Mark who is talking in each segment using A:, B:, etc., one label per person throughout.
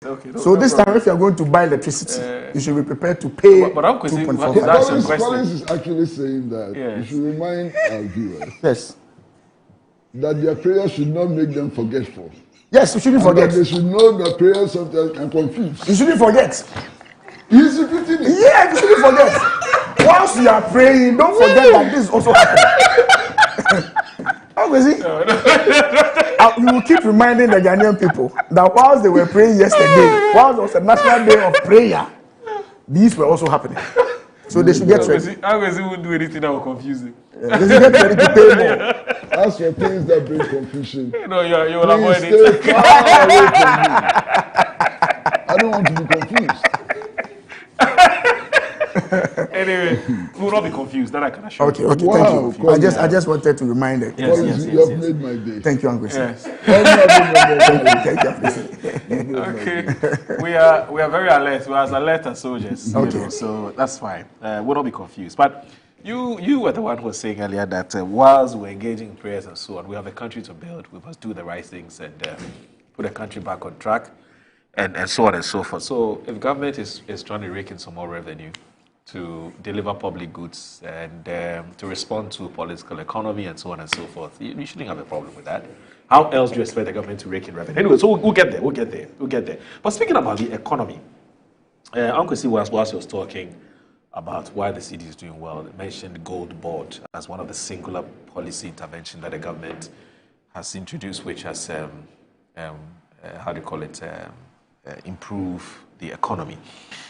A: Okay,
B: so this time, if you are going to buy electricity, you should be prepared to pay.
A: But I'm
C: Collins is actually saying that you should remind our viewers that their prayers should not make them forgetful.
B: Yes, you shouldn't forget.
C: They should know that prayers sometimes can confuse.
B: You shouldn't forget.
C: He's repeating it.
B: Yeah, you shouldn't forget. Whilst you are praying, don't forget that this is also happening. How is it? You will keep reminding the Ghanaian people that whilst they were praying yesterday, whilst it was a national day of prayer, these were also happening. So they should get ready.
A: How is it won't do anything that will confuse them?
B: They should get ready to pay more.
C: As for things that bring confusion,
A: you will avoid
C: it. Stay far away from me. I don't want to be confused.
A: Anyway, we will not be confused. That I can assure you.
B: Okay,
C: wow,
B: thank you. I just wanted to remind you.
C: Yes, you have made my day.
B: Thank you, Angus.
A: Yes.
B: Thank you.
A: Okay, we are very alert. We are as alert as soldiers.
B: Okay,
A: so that's fine. We'll not be confused. But you were the one who was saying earlier that whilst we're engaging in prayers and so on, we have a country to build. We must do the right things and put the country back on track, and so on and so forth. So if government is trying to rake in some more revenue to deliver public goods and to respond to political economy and so on and so forth, you shouldn't have a problem with that. How else do you expect the government to rake in revenue? Anyway, so we'll get there. But speaking about the economy, Uncle C whilst he was talking about why the city is doing well, they mentioned the gold board as one of the singular policy intervention that the government has introduced, which has, improve the economy.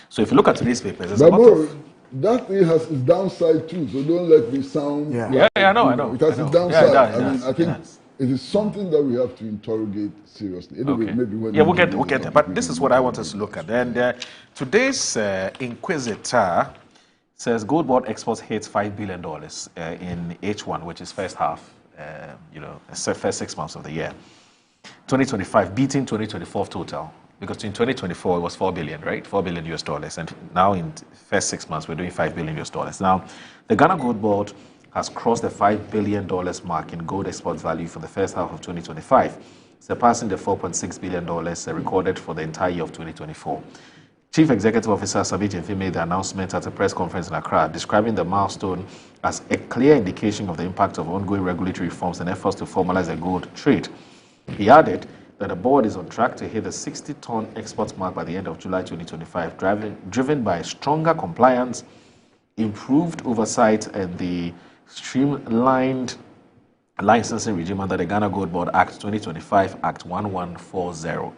A: So if you look at today's papers, there's a lot of...
C: That thing has its downside too, so don't let me sound...
A: I know.
C: It has its downside.
A: I
C: think it is something that we have to interrogate seriously. Anyway, maybe when
A: we'll get there. But this is what I want us to look at. And today's Inquisitor says gold board exports hits $5 billion in H1, which is first half, first 6 months of the year. 2025 beating 2024 total. Because in 2024 it was $4 billion, right? $4 billion US dollars, and now in the first 6 months we're doing $5 billion US dollars. Now, the Ghana Gold Board has crossed the $5 billion mark in gold export value for the first half of 2025, surpassing the $4.6 billion recorded for the entire year of 2024. Chief Executive Officer Sabi Jemfe made the announcement at a press conference in Accra, describing the milestone as a clear indication of the impact of ongoing regulatory reforms and efforts to formalize the gold trade. He added that the board is on track to hit the 60-ton export mark by the end of July 2025, driven by stronger compliance, improved oversight, and the streamlined licensing regime under the Ghana Gold Board Act 2025, Act 1140.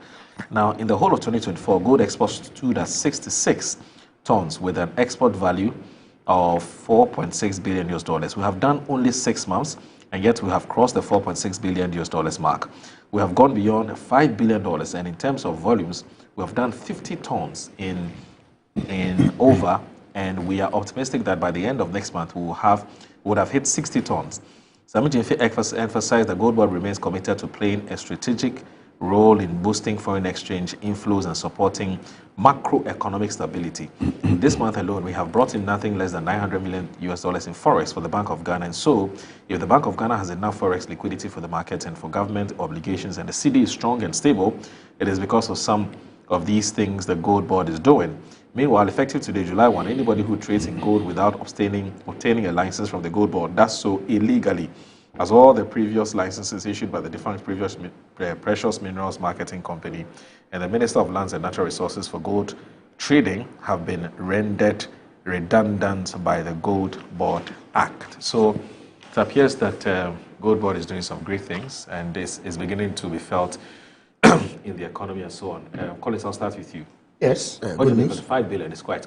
A: Now, in the whole of 2024, gold exports stood at 66 tons with an export value of $4.6 billion US dollars. We have done only 6 months, and yet we have crossed the $4.6 billion US dollars mark. We have gone beyond $5 billion, and in terms of volumes, we have done 50 tons in over, and we are optimistic that by the end of next month we would have hit 60 tons. Sabi Jemfe emphasized that Gold Board remains committed to playing a strategic role in boosting foreign exchange inflows and supporting macroeconomic stability. This month alone, we have brought in nothing less than $900 million US dollars in forex for the Bank of Ghana. And so, if the Bank of Ghana has enough forex liquidity for the market and for government obligations, and the cedi is strong and stable, it is because of some of these things the Gold Board is doing. Meanwhile, effective today, July 1, anybody who trades in gold without obtaining a license from the Gold Board does so illegally, as all the previous licenses issued by the defunct previous Precious Minerals Marketing Company and the Minister of Lands and Natural Resources for Gold Trading have been rendered redundant by the Gold Board Act. So it appears that Gold Board is doing some great things, and this is beginning to be felt in the economy and so on. Collins, I'll start with you.
B: Yes,
A: what do you think? $5 billion is quite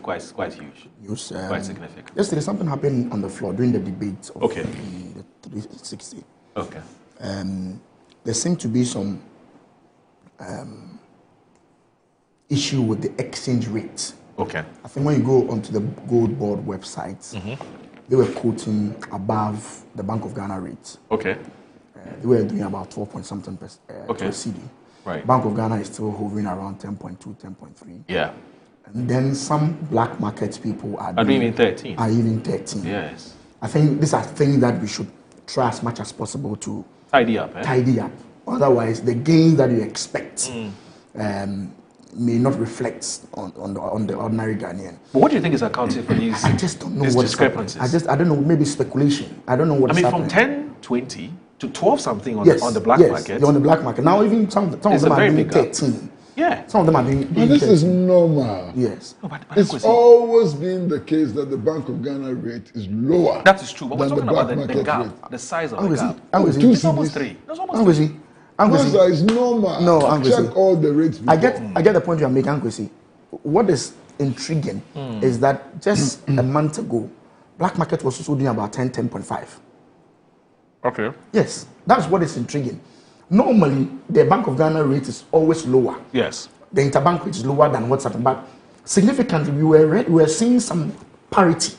A: huge.
B: Yes,
A: quite significant.
B: Yesterday, something happened on the floor during the debate of the 360.
A: Okay.
B: There seemed to be some issue with the exchange rate.
A: Okay.
B: I think when you go onto the Gold Board website, they were quoting above the Bank of Ghana rate.
A: Okay.
B: They were doing about 12 point something per cedi.
A: Right.
B: Bank of Ghana is still hovering around 10.2, 10.3.
A: Yeah.
B: And then some black market people are
A: even 13.
B: Are even 13.
A: Yes.
B: I think these are things that we should try as much as possible to
A: tidy up.
B: Tidy up. Otherwise, the gains that you expect, may not reflect on the ordinary Ghanaian.
A: But what do you think is accounting for these?
B: I just don't know
A: these
B: what
A: discrepancies.
B: I don't know. Maybe speculation. I don't know what.
A: I mean, from 10.20 to 12 something on the black market.
B: On the black market now. Even some of them are doing 13.
A: Yeah.
B: Some of them are doing.
C: But this is normal.
B: Yes.
A: No, but
C: It's always been the case that the Bank of Ghana rate is lower.
A: That is true. But we're
C: than
A: talking
C: the
A: about
C: black
A: the
C: market
A: gap,
C: rate.
A: the size of the gap.
B: It's
A: almost 3. That's almost 3.
C: That is normal.
B: No,
C: check all the rates before.
B: I get the point you are making, Ankwesi. What is intriguing is that just a month ago, black market was also doing about 10.5.
A: Okay.
B: Yes, that's what is intriguing. Normally, the Bank of Ghana rate is always lower.
A: Yes.
B: The interbank rate is lower than what's happened, but significantly, we were seeing some parity.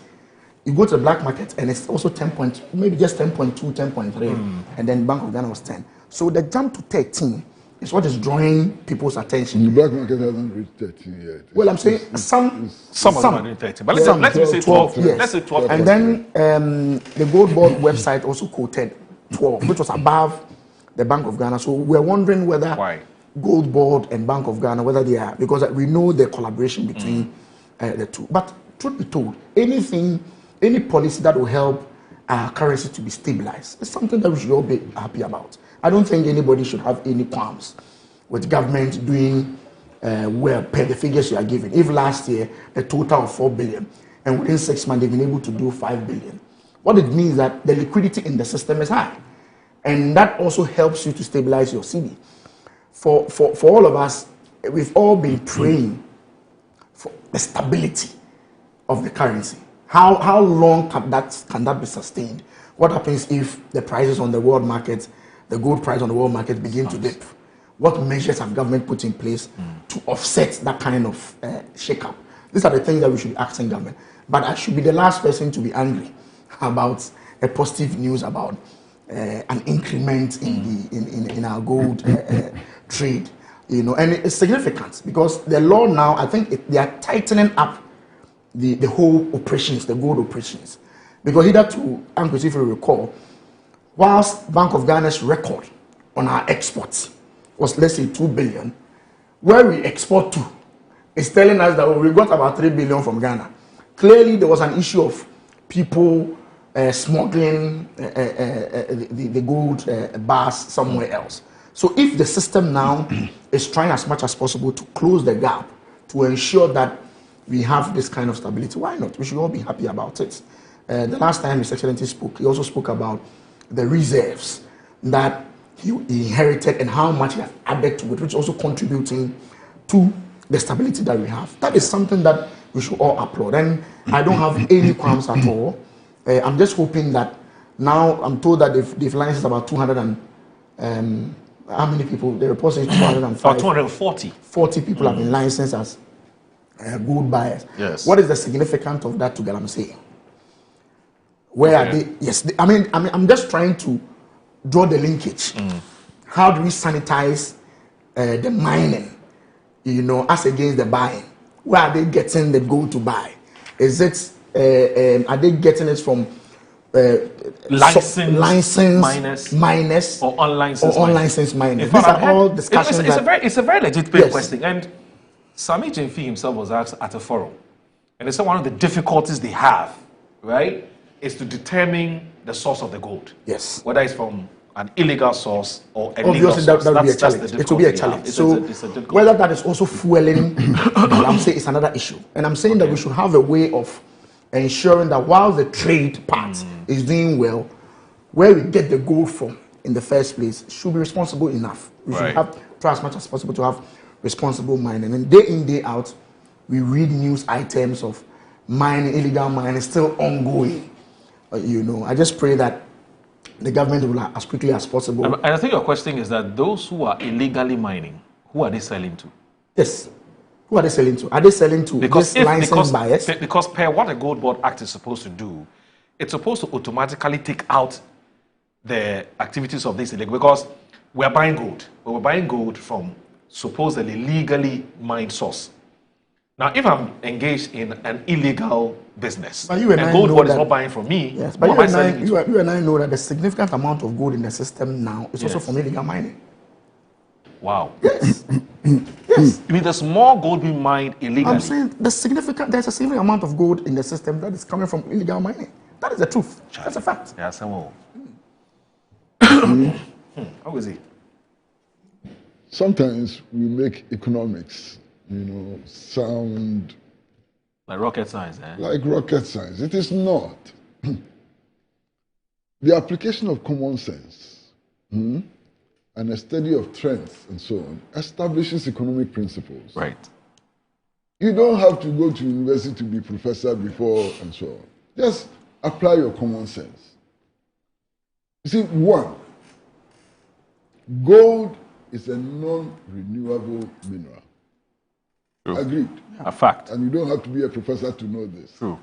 B: You go to the black market and it's also 10 point, maybe just 10.2, 10.3, and then Bank of Ghana was 10. So the jump to 13 is what is drawing people's attention.
C: The black market hasn't reached 13 yet.
B: Well, I'm saying some
A: of them are doing 13, but let's say 12.
B: Yes.
A: Let's say 12.
B: And then the Gold Board website also quoted 12, which was above the Bank of Ghana. So we're wondering whether Gold Board and Bank of Ghana, whether they are, because we know the collaboration between the two. But truth be told, any policy that will help our currency to be stabilized is something that we should all be happy about. I don't think anybody should have any qualms with government doing well per the figures you are giving. If last year the total of 4 billion and within 6 months they've been able to do 5 billion, what it means that the liquidity in the system is high, and that also helps you to stabilize your CD. For all of us, we've all been praying for the stability of the currency. How long can that be sustained? What happens if the prices on the world market, the gold price on the world market, begin to dip? What measures have government put in place to offset that kind of shake-up? These are the things that we should be asking government. But I should be the last person to be angry about a positive news about an increment in our gold trade. You know, and it's significant because the law now, I think they are tightening up the whole operations, the gold operations. Because hitherto, if you recall, whilst Bank of Ghana's record on our exports was, let's say, 2 billion, where we export to is telling us that we got about 3 billion from Ghana. Clearly, there was an issue of people smuggling the gold bars somewhere else. So if the system now is trying as much as possible to close the gap, to ensure that we have this kind of stability, why not? We should all be happy about it. The last time His Excellency spoke, he also spoke about the reserves that he inherited and how much he has added to it, which is also contributing to the stability that we have. That is something that we should all applaud. And I don't have any qualms at all. I'm just hoping that now I'm told that they've licensed about 200 and how many people? The report says 205.
A: 240.
B: 40 people have been licensed as gold buyers.
A: Yes.
B: What is the significance of that to Galamsey? Where are they? Yes. I'm just trying to draw the linkage. How do we sanitize the mining, you know, as against the buying? Where are they getting the gold to buy? Is it are they getting it from
A: licensed
B: miners
A: or unlicensed
B: miners? These are all discussions.
A: It's a very legitimate question. And Sami Jemfi himself was asked at a forum, and they said one of the difficulties they have, right, is to determine the source of the gold.
B: Yes.
A: Whether it's from an illegal source or a legal source.
B: That will be a challenge. It will be a challenge. So whether that is also fueling, I'm saying it's another issue. And I'm saying that we should have a way of ensuring that while the trade part is doing well, where we get the gold from in the first place should be responsible enough. We should have, try as much as possible to have responsible mining. And day in, day out, we read news items of mining, illegal mining still ongoing. You know, I just pray that the government will, as quickly as possible.
A: And I think your question is that those who are illegally mining, who are they selling to?
B: Yes. Who are they selling to? Are they selling to licensed buyers?
A: Because per what the Gold Board Act is supposed to do, it's supposed to automatically take out the activities of this illegal, because we're buying gold, but we're buying gold from supposedly legally mined source. Now, if I'm engaged in an illegal business, and Gold Board is not buying from me,
B: yes, but you and I know that the significant amount of gold in the system now is also from illegal mining.
A: Wow.
B: Yes. Yes.
A: You mean there's more gold being mined illegally?
B: I'm saying there's a significant amount of gold in the system that is coming from illegal mining. That is the truth. That's a fact.
A: Yeah, some more. How is it?
C: Sometimes we make economics, sound
A: like rocket science, eh?
C: Like rocket science. It is not. The application of common sense and a study of trends and so on establishes economic principles.
A: Right.
C: You don't have to go to university to be professor before and so on. Just apply your common sense. You see, one, gold is a non-renewable mineral.
A: True.
C: Agreed.
A: A fact.
C: And you don't have to be a professor to know this.
A: True.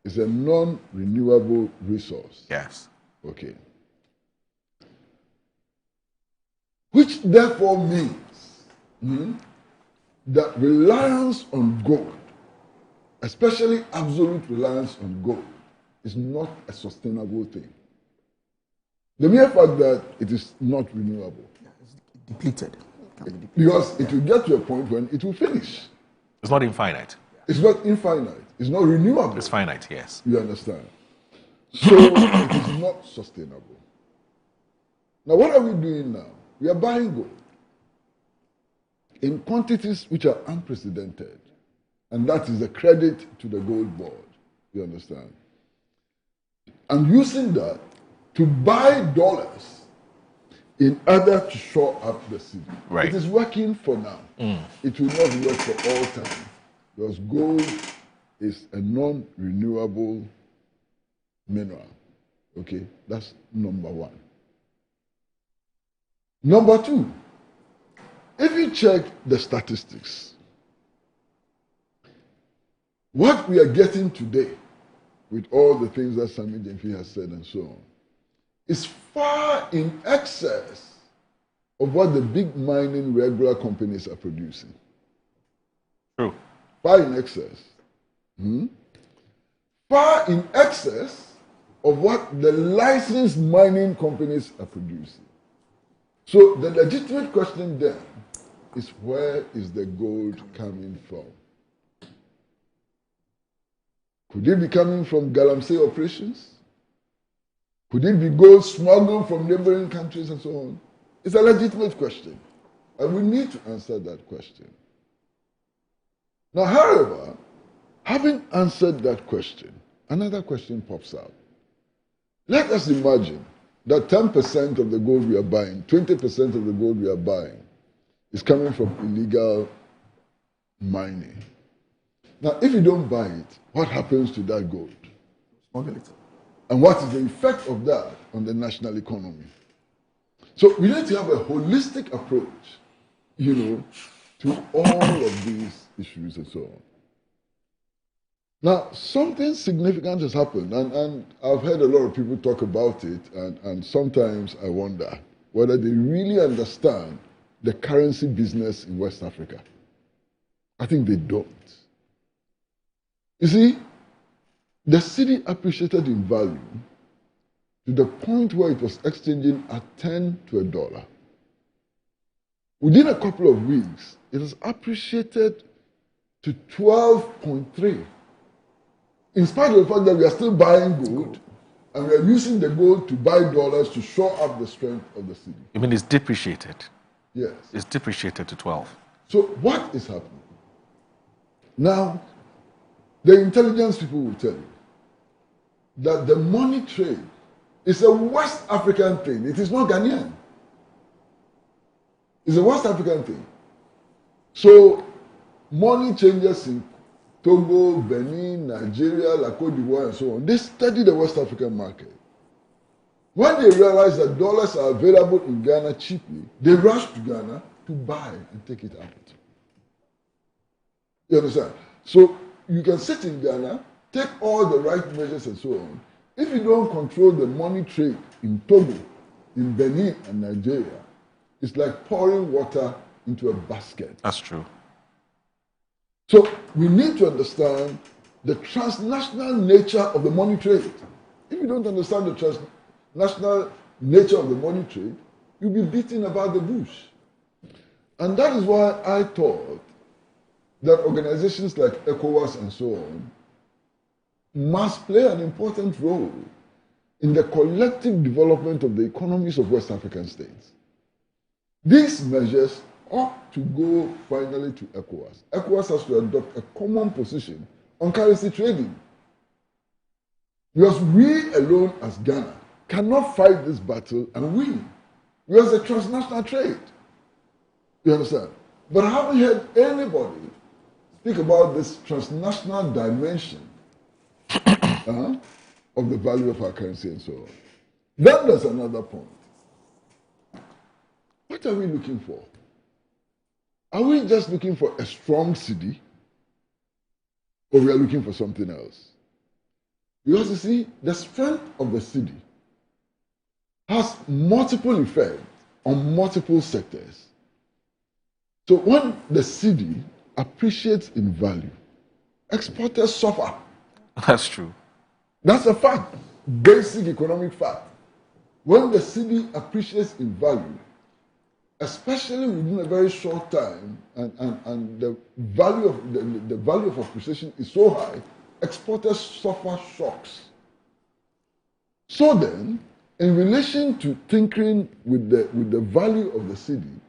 C: It's a non-renewable resource.
A: Yes.
C: Okay. Which therefore means that reliance on gold, especially absolute reliance on gold, is not a sustainable thing. The mere fact that it is not renewable.
B: Yeah, it's depleted.
C: Because it will get to a point when it will finish.
A: It's not infinite.
C: It's not infinite. It's not renewable.
A: It's finite, yes.
C: You understand? So it is not sustainable. Now, what are we doing now? We are buying gold in quantities which are unprecedented. And that is a credit to the gold board. You understand? And using that to buy dollars in order to shore up the city.
A: Right.
C: It is working for now. It will not work for all time. Because gold is a non-renewable mineral. Okay, that's number one. Number two, if you check the statistics, what we are getting today with all the things that Sami Jemfi has said and so on is far in excess of what the big mining regular companies are producing.
A: True.
C: Far in excess. Far in excess of what the licensed mining companies are producing. So the legitimate question then is, where is the gold coming from? Could it be coming from Galamsey operations? Could it be gold smuggled from neighboring countries and so on? It's a legitimate question. And we need to answer that question. Now, however, having answered that question, another question pops out. Let us imagine that 10% of the gold we are buying, 20% of the gold we are buying is coming from illegal mining. Now, if you don't buy it, what happens to that gold?
B: Smuggle it.
C: And what is the effect of that on the national economy? So we need to have a holistic approach, to all of these issues and so on. Now, something significant has happened, and I've heard a lot of people talk about it, and sometimes I wonder whether they really understand the currency business in West Africa. I think they don't. You see, the cedi appreciated in value to the point where it was exchanging at 10 to a dollar. Within a couple of weeks, it has appreciated to 12.3. In spite of the fact that we are still buying gold, and we are using the gold to buy dollars to shore up the strength of the cedi.
A: You mean it's depreciated?
C: Yes.
A: It's depreciated to 12.
C: So what is happening? Now, the intelligence people will tell you that the money trade is a West African thing. It is not Ghanaian. It's a West African thing. So money changers in Togo, Benin, Nigeria, La Côte d'Ivoire, and so on, they study the West African market. When they realize that dollars are available in Ghana cheaply, they rush to Ghana to buy and take it out. You understand? So you can sit in Ghana, take all the right measures and so on. If you don't control the money trade in Togo, in Benin and Nigeria, it's like pouring water into a basket.
A: That's true.
C: So we need to understand the transnational nature of the money trade. If you don't understand the transnational nature of the money trade, you'll be beating about the bush. And that is why I thought that organizations like ECOWAS and so on must play an important role in the collective development of the economies of West African states. These measures ought to go finally to ECOWAS. ECOWAS has to adopt a common position on currency trading. Because we alone as Ghana cannot fight this battle and win. Because it's a transnational trade. You understand? But I haven't heard anybody speak about this transnational dimension of the value of our currency and so on. Then there's another point. What are we looking for? Are we just looking for a strong cedi, or we are looking for something else? Because you see, the strength of the cedi has multiple effects on multiple sectors. So when the cedi appreciates in value, exporters suffer.
A: That's true.
C: That's a fact, basic economic fact. When the cedi appreciates in value, especially within a very short time, and the value of appreciation is so high, exporters suffer shocks. So then, in relation to tinkering with the value of the cedi,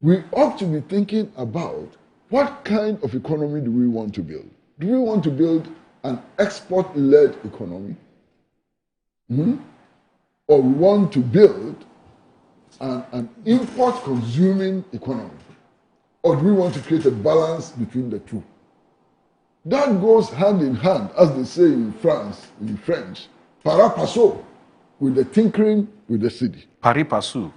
C: we ought to be thinking about what kind of economy do we want to build? Do we want to build an export-led economy? Or we want to build an import-consuming economy? Or do we want to create a balance between the two? That goes hand in hand, as they say in France, in French, para passo, with the tinkering with the cedi.
A: Pari passu.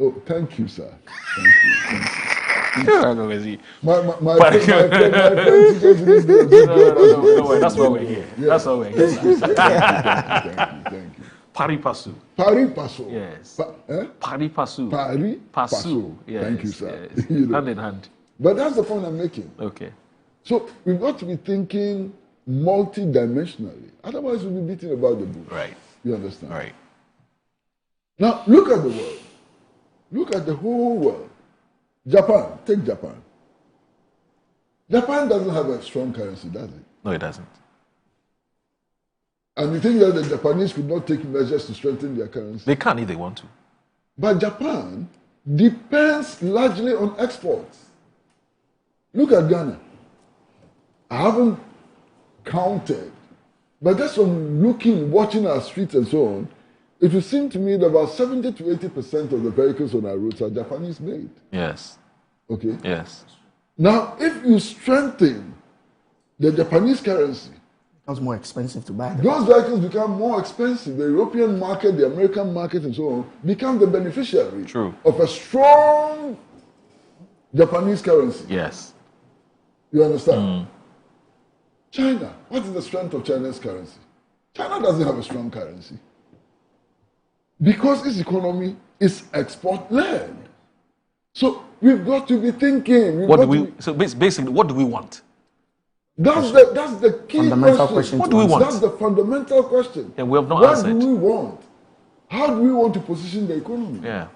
C: Oh, thank you, sir. Thank you. Thank you. My friend teaches me this.
A: No, that's why we're here.
C: Yeah.
A: That's why we're here.
C: Thank you.
A: Pari passu.
C: Pari passo.
A: Yes. Pari passu.
C: Pari
A: Passu. Yes.
C: Thank you, sir.
A: Yes.
C: You know.
A: Hand in hand.
C: But that's the point I'm making.
A: Okay.
C: So we've got to be thinking multi-dimensionally. Otherwise, we'll be beating about the bush.
A: Right.
C: You understand?
A: Right.
C: Now, look at the world. Look at the whole world. Japan, take Japan. Japan doesn't have a strong currency, does it?
A: No, it doesn't.
C: And you think that the Japanese could not take measures to strengthen their currency?
A: They can if they want to.
C: But Japan depends largely on exports. Look at Ghana. I haven't counted, but just from looking, watching our streets and so on, it would seem to me that about 70 to 80% of the vehicles on our roads are Japanese made.
A: Yes.
C: Okay?
A: Yes.
C: Now, if you strengthen the Japanese currency,
B: It becomes more expensive to buy them.
C: those vehicles become more expensive. The European market, the American market, and so on become the beneficiary
A: True.
C: of a strong Japanese currency.
A: Yes.
C: You understand? China, what is the strength of China's currency? China doesn't have a strong currency because its economy is export-led. So we've got to be thinking.
A: So basically, what do we want?
C: That's the key
B: Fundamental
C: question.
A: What do we want?
C: That's the fundamental question.
A: And we have not
C: what
A: answered.
C: do we want? How do we want to position the economy?
A: Yeah.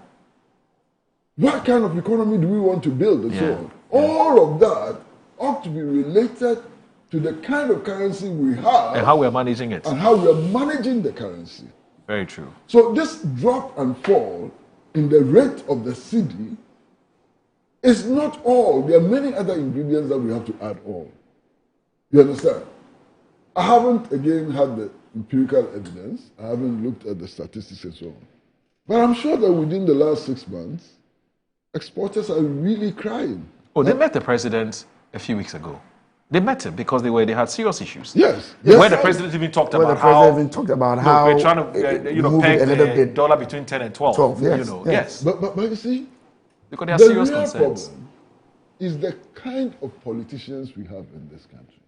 C: What kind of economy do we want to build and so
A: Yeah.
C: on? All of that ought to be related to the kind of currency we have
A: And how we are managing it.
C: and how we are managing the currency.
A: Very true.
C: So this drop and fall in the rate of the cedi is not all. There are many other ingredients that we have to add on. You understand? I haven't, again, had the empirical evidence. I haven't looked at the statistics and so on. But I'm sure that within the last 6 months, exporters are really crying.
A: Oh, they met the president a few weeks ago. They met him because they had serious issues.
C: Yes.
A: Where the president even talked
B: Where the
A: about
B: president
A: how
B: even talked about how
A: we're trying to
B: move
A: peg
B: it a little
A: the
B: bit.
A: dollar between 10 and 12.
B: 12, yes,
A: You know,
B: yes.
A: yes.
C: But you see,
A: Because there are
C: the
A: serious
C: real
A: concerns.
C: problem is the kind of politicians we have in this country.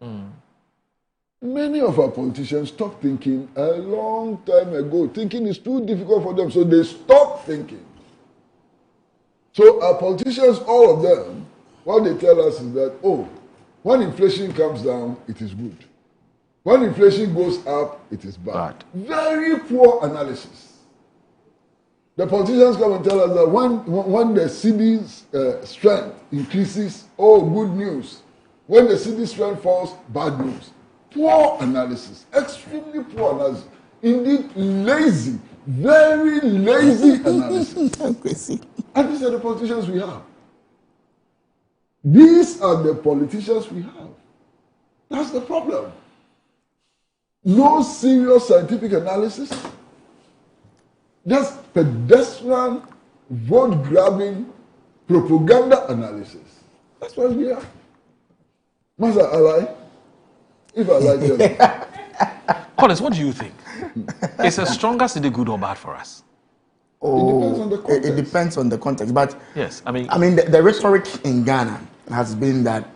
C: Many of our politicians stopped thinking a long time ago. Thinking is too difficult for them, so they stopped thinking. So our politicians, all of them, what they tell us is that, oh, when inflation comes down, it is good. When inflation goes up, it is bad. Very poor analysis. The politicians come and tell us that when the city's strength increases, oh, good news. When the city's strength falls, bad news. Poor analysis, extremely poor analysis. Indeed, lazy, very lazy analysis. And these are the politicians we have. These are the politicians we have. That's the problem. No serious scientific analysis. Just pedestrian, vote-grabbing, propaganda analysis. That's what we are. Master, I lie? If I lie, tell me.
A: Collins, what do you think? Is a stronger city good or bad for us?
B: Oh,
C: It depends on the context.
B: It depends on the context. But
A: Yes,
B: the rhetoric in Ghana has been that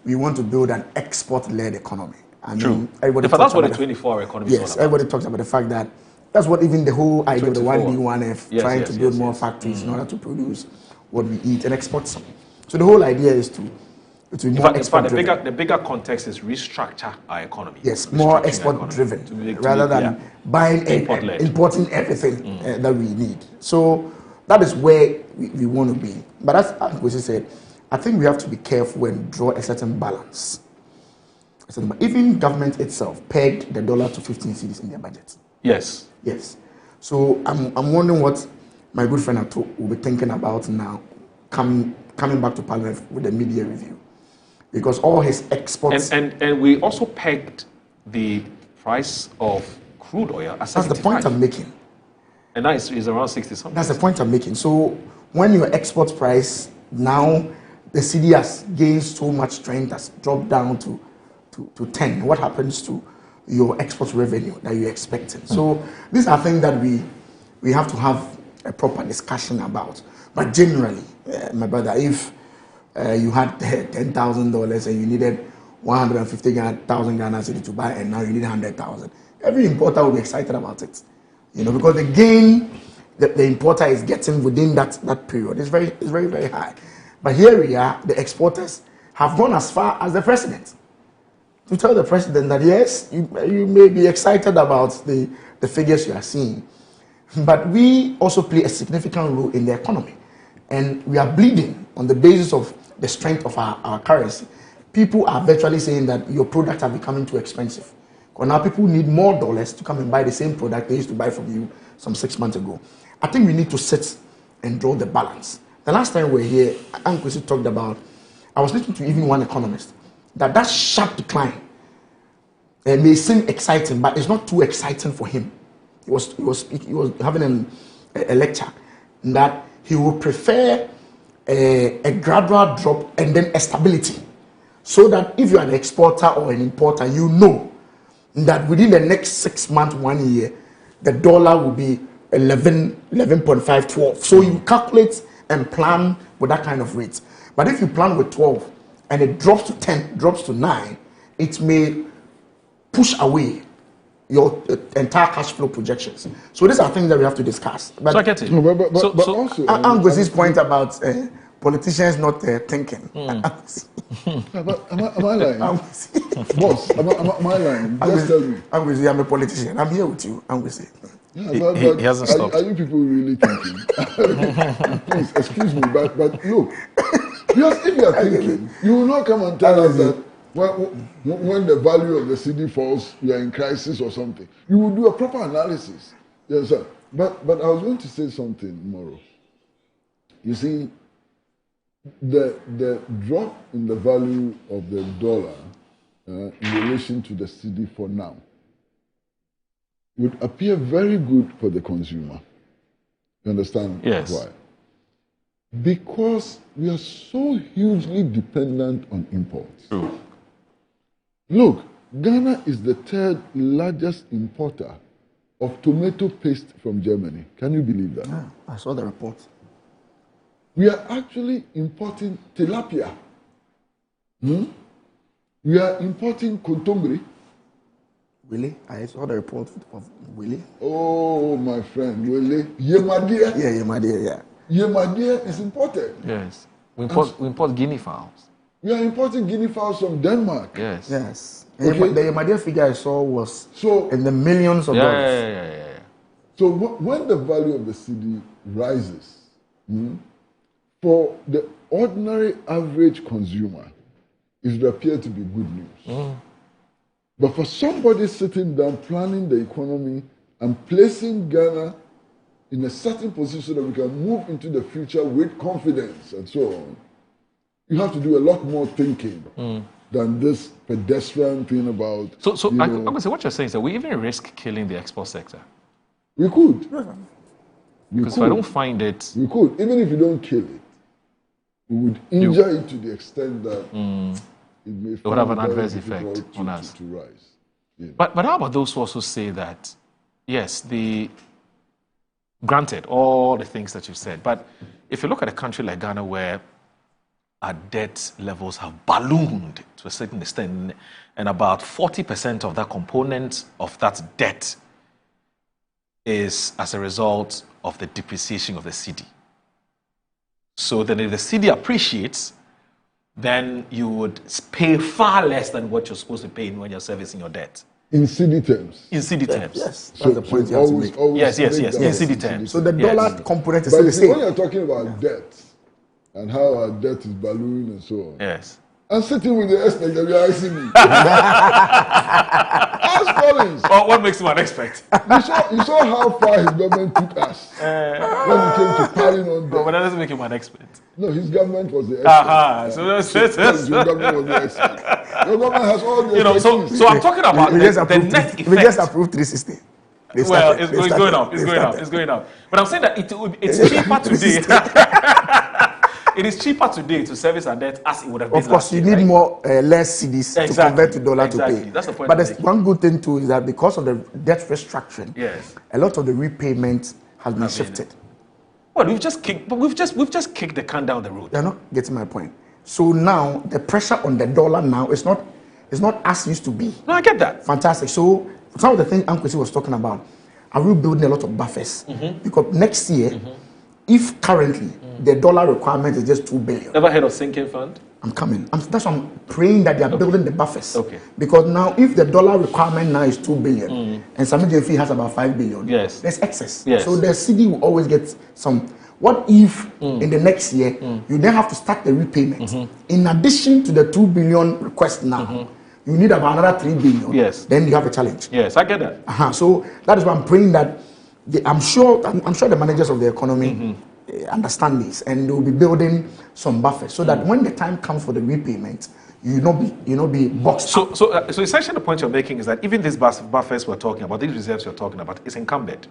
B: we want to build an export-led economy.
A: True.
B: Everybody
A: That's
B: talks
A: what the
B: about
A: 24-hour economy
B: yes,
A: is all about.
B: everybody talks about the fact that that's what even the whole idea of the
A: 24.
B: 1D, 1F,
A: Yes,
B: trying
A: yes,
B: to build
A: yes,
B: more
A: yes.
B: factories in order to produce what we eat and export some. So the whole idea is to be
A: In
B: more
A: fact,
B: export
A: the
B: driven.
A: bigger context is restructure our economy.
B: Yes, more
A: Restructuring our
B: export
A: economy
B: driven
A: to make-
B: rather than
A: yeah.
B: buying
A: Import-led.
B: importing everything that we need. So that is where we want to be. But as Kwesi said, I think we have to be careful and draw a certain balance. Even government itself pegged the dollar to 15 cedis in their budget.
A: Yes.
B: Yes. So I'm wondering what my good friend Ato will be thinking about now, coming back to Parliament with the media review, because all his exports.
A: And we also pegged the price of crude oil at 75.
B: That's the point I'm making.
A: And now it's around 60 something.
B: That's the point I'm making. So when your export price now, the CD has gained so much strength, has dropped down to 10. What happens to your export revenue that you're expecting? So these are things that we have to have a proper discussion about. But generally, my brother, if you had $10,000 and you needed 150,000 Ghana cedi to buy, and now you need 100,000, every importer will be excited about it. Because the gain the importer is getting within that period is very, very high. But here we are, the exporters have gone as far as the president to tell the president that yes, you may be excited about the figures you are seeing, but we also play a significant role in the economy, and we are bleeding on the basis of the strength of our currency. People are virtually saying that your products are becoming too expensive. Because now people need more dollars to come and buy the same product they used to buy from you some 6 months ago. I think we need to sit and draw the balance. The last time we were here, Kwesi talked about, I was listening to even one economist, that sharp decline may seem exciting, but it's not too exciting for him. He was having a lecture that he would prefer a gradual drop and then a stability, so that if you are an exporter or an importer, you know that within the next 6 months, 1 year, the dollar will be 11.5, 12. So you calculate and plan with that kind of rate. But if you plan with 12 and it drops to 10, drops to 9, it may push away your entire cash flow projections. So these are things that we have to discuss. But
A: so I get it.
C: No, but also,
B: Kwesi's point about politicians not thinking.
C: But am I lying? Boss, am I lying? Just tell me.
B: Kwesi, I'm a politician. I'm here with you. Kwesi.
C: Yeah,
A: He hasn't stopped.
C: Are you people really thinking? Please, excuse me, but look, because if you are thinking, you will not come and tell us that when the value of the CD falls, you are in crisis or something. You will do a proper analysis. Yes, sir. But I was going to say something, Moro. You see, the drop in the value of the dollar in relation to the CD for now would appear very good for the consumer. You understand
A: Yes.
C: why? Because we are so hugely dependent on imports.
A: True.
C: Look, Ghana is the third largest importer of tomato paste from Germany. Can you believe that?
B: Yeah, I saw the report.
C: We are actually importing tilapia. We are importing kontomire.
B: Really? I saw the report of Willie.
C: Oh, my friend, Wele. Yemadia.
B: Yeah, my dear, yeah.
C: Yemadia is imported.
A: Yes. We import guinea fowls.
C: We are importing guinea fowls from Denmark.
A: Yes.
B: Yes.
C: Okay.
B: The Madia figure I saw was
C: So,
B: in the millions of dollars.
A: Yeah.
C: So when the value of the cedi rises, for the ordinary average consumer, it would appear to be good news. But for somebody sitting down, planning the economy and placing Ghana in a certain position so that we can move into the future with confidence and so on, you have to do a lot more thinking than this pedestrian thing about.
A: So I'm going to say what you're saying is that we even risk killing the export sector.
C: We could.
A: Because if I don't find it.
C: We could. Even if you don't kill it, we would injure it to the extent that it may
A: would have an adverse effect on us.
C: To rise. Yeah.
A: But how about those who also say that, yes, granted, all the things that you've said, but if you look at a country like Ghana where our debt levels have ballooned to a certain extent, and about 40% of that component of that debt is as a result of the depreciation of the cedi. So then if the cedi appreciates, then you would pay far less than what you're supposed to pay when you're servicing your debt.
C: In cedi terms.
A: In cedi terms.
B: Yes, that's the point you have to make.
A: Yes, in cedi terms.
B: So the dollar component is
C: but
B: still the same.
C: When you're talking about debt and how our debt is ballooning and so on.
A: Yes.
C: I'm sitting with the expert that you're asking me. Ask Collins.
A: Well, what makes him an expert?
C: You saw how far his government took us when it came to piling on debt.
A: But that doesn't make him an expert.
C: No, his government was the expert.
A: So that's
C: your government was the expert. Your government has all the
A: so I'm talking about the net effect.
B: We just approved 360.
A: Well, it's going up. It's going up. But I'm saying that it's cheaper today. It is cheaper today to service our debt as it would have been.
B: Of course, you need more less cedis to convert to dollar to pay.
A: That's the point.
B: But there's one good thing too is that because of the debt restructuring, a lot of the repayment has been shifted.
A: Well, we've just kicked the can down the road.
B: You're not getting my point. So now the pressure on the dollar now is not as it used to be.
A: No, I get that.
B: Fantastic. So some of the things Ankwesi was talking about, are we building a lot of buffers? Because next year, if currently the dollar requirement is just 2 billion.
A: Never heard of sinking fund?
B: I'm coming. That's why I'm praying that they are building the buffers.
A: Okay.
B: Because now, if the dollar requirement now is 2 billion and Sammy fee has about 5 billion, there's excess.
A: Yes.
B: So the cedi will always get some. What if in the next year you then have to start the repayment? In addition to the 2 billion request now, you need about another 3 billion.
A: Yes.
B: Then you have a challenge.
A: Yes, I get that.
B: So that is why I'm praying that I'm sure the managers of the economy understand this, and they will be building some buffers so that when the time comes for the repayment, you not be boxed.
A: So essentially, the point you're making is that even these buffers we're talking about, these reserves you're talking about, is incumbent.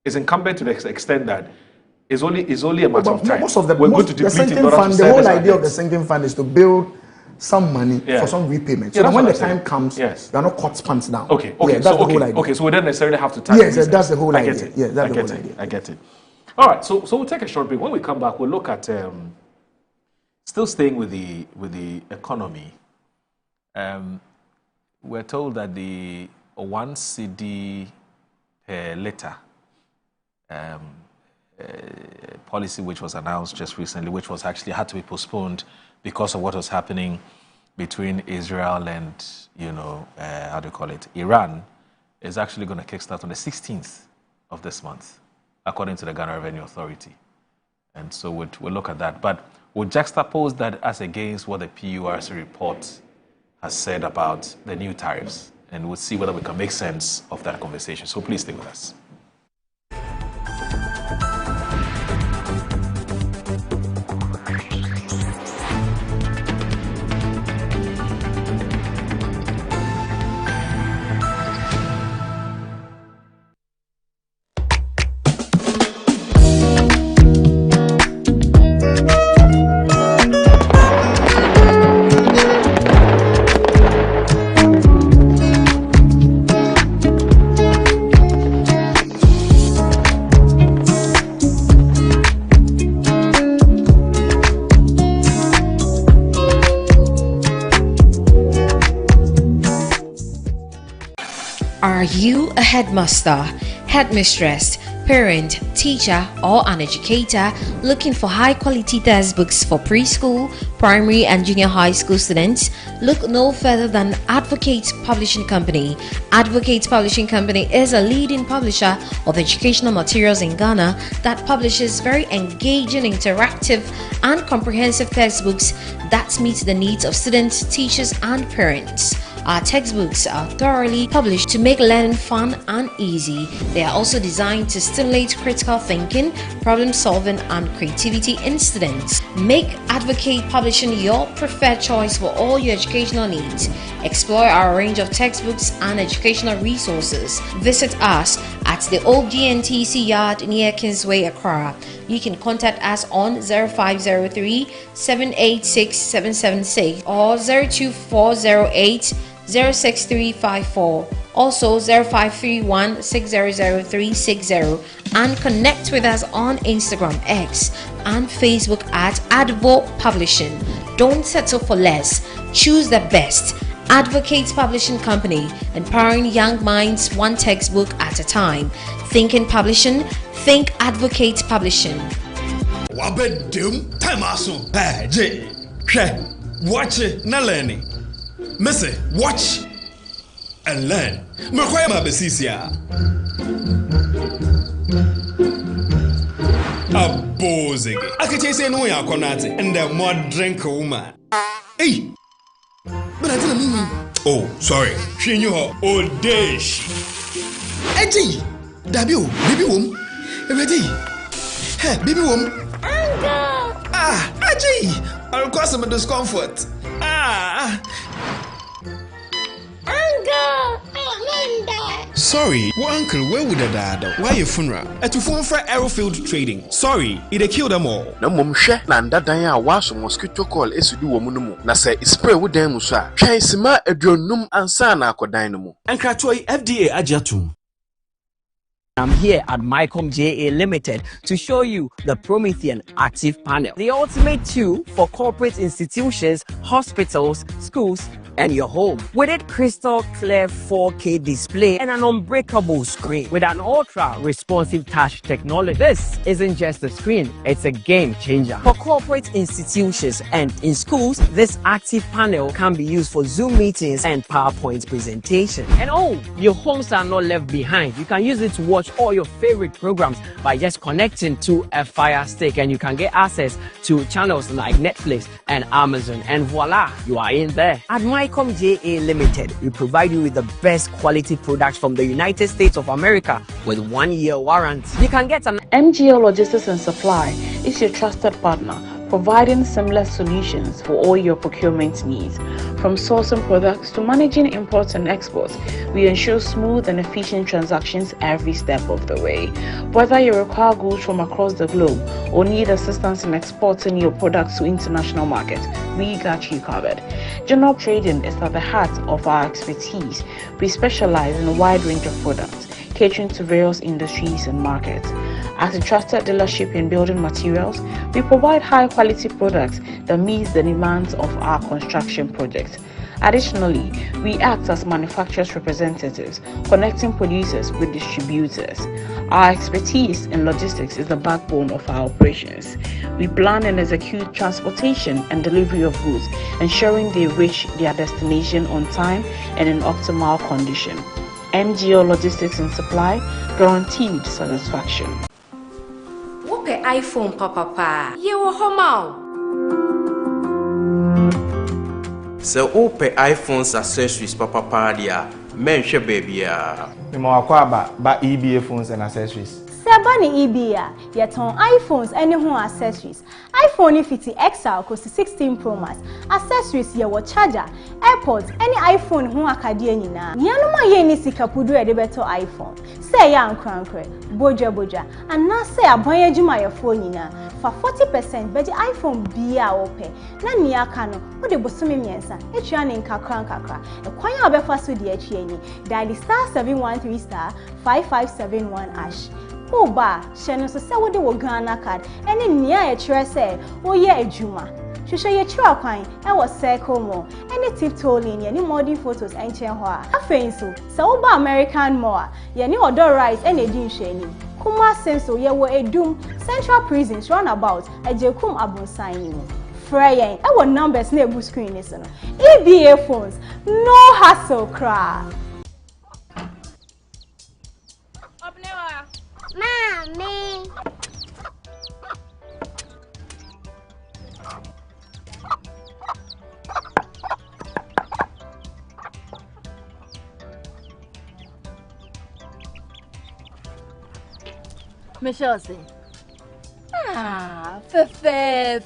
A: It's incumbent to the extent that it's only a matter of time.
B: The whole idea of the sinking fund is to build some money for some repayment. So that when the time comes, you are not caught pants down.
A: Okay.
B: That's the whole idea.
A: Okay, so we don't necessarily have to tax.
B: Yes, that's the whole idea. Yeah, that's the whole idea.
A: I get it. All right, so we'll take a short break. When we come back, we'll look at still staying with the economy. We're told that the 1 cedi per litre policy, which was announced just recently, which was actually had to be postponed because of what was happening between Israel and Iran, is actually going to kickstart on the 16th of this month, according to the Ghana Revenue Authority. And so we'll look at that. But we'll juxtapose that as against what the PURC report has said about the new tariffs. And we'll see whether we can make sense of that conversation. So please stay with us.
D: Are you a headmaster, headmistress, Parent, teacher, or an educator looking for high-quality textbooks for preschool, primary, and junior high school students? Look no further than Advocate Publishing Company. Advocate Publishing Company is a leading publisher of educational materials in Ghana that publishes very engaging, interactive, and comprehensive textbooks that meet the needs of students, teachers, and parents. Our textbooks are thoroughly published to make learning fun and easy. They are also designed to stimulate critical thinking, problem solving, and creativity in students. Make Advocate Publishing your preferred choice for all your educational needs. Explore our range of textbooks and educational resources. Visit us at the old GNTC yard near Kingsway, Accra. You can contact us on 0503 786 776 or 02408 06354, also 0531 600360, and connect with us on Instagram, X, and Facebook at Advo Publishing. Don't settle for less. Choose the best. Advocate Publishing Company, empowering young minds one textbook at a time. Thinking publishing, think Advocate Publishing.
E: Wabedum tamaso J. Watch it, na learning. Missy, watch and learn. Makwaya mabesisia. Abozege. Akache say no ya konate and the more drink woman. Hey. But I didn't mean. Oh, sorry. She knew her old days. Eji. Dabio, baby wom. Ready. Hey, baby wom. Ah, Eji. I'll cause some discomfort. Ah. Sorry, well, uncle, where would the dad? Why your funeral? At your phone for Aerofield Trading. Sorry, it killed them all.
F: No mum share nanda danya wash mosquito call is do womunumu. Na say spray with them musa. Try sima edronum ansana ko dynamo.
E: And Kratoi FDA Ajatum.
G: I'm here at Mycom JA Limited to show you the Promethean Active Panel, the ultimate tool for corporate institutions, hospitals, schools, and your home. With its crystal clear 4K display and an unbreakable screen with an ultra responsive touch technology, this isn't just a screen, it's a game changer. For corporate institutions and in schools, this active panel can be used for Zoom meetings and PowerPoint presentation. And oh, your homes are not left behind. You can use it to watch all your favorite programs by just connecting to a Fire Stick, and you can get access to channels like Netflix and Amazon, and voila, you are in there. At Mycom JA Limited, we provide you with the best quality products from the United States of America with 1 year warranty. You can get an
H: MGL Logistics and Supply is your trusted partner, providing seamless solutions for all your procurement needs. From sourcing products to managing imports and exports, we ensure smooth and efficient transactions every step of the way. Whether you require goods from across the globe or need assistance in exporting your products to international markets, we got you covered. General trading is at the heart of our expertise. We specialize in a wide range of products, catering to various industries and markets. As a trusted dealership in building materials, we provide high-quality products that meet the demands of our construction projects. Additionally, we act as manufacturers' representatives, connecting producers with distributors. Our expertise in logistics is the backbone of our operations. We plan and execute transportation and delivery of goods, ensuring they reach their destination on time and in optimal condition. MGO Logistics and Supply, guaranteed satisfaction.
D: Whoopee iPhone papa. You were home.
I: So open iPhones accessories papa dia menhwe baby a
B: me wakwa ba EBA phones and accessories.
J: Sabani EBA yeton iPhones any ho accessories. iPhone 50 XL cost 16 Pro Max. Accessories ye wo charger, AirPods any iPhone ho akade nyina. Nianoma ye ni sika pudu e de beto iPhone. Say ya ankrankre, boja and na say abon adwuma ye phone nyina. For 40% beji iPhone bia ope. Na ni aka no, wo de bosome miensa. Etua ne nkakra. E kwan ya obefa so de atwe ani. Dial *713*5571#. Oba, sheno so se wo de wo Ghana card. Ene nia e kire se wo ye adwuma. Hwehwe ye kire kwan e wo circle mo. Ene tiptoe line ni modern photos enchen ho a. Afenso, se wo ba American mo a, ye ni odo rice ene di nhwani. Kumasi so yewo Edum Central Prisons runabout Ejekum Abonsan. Freya, our numbers na ebu screen is no. EBA phones, no hassle cry.
K: Mommy.
L: Michelle say, fe.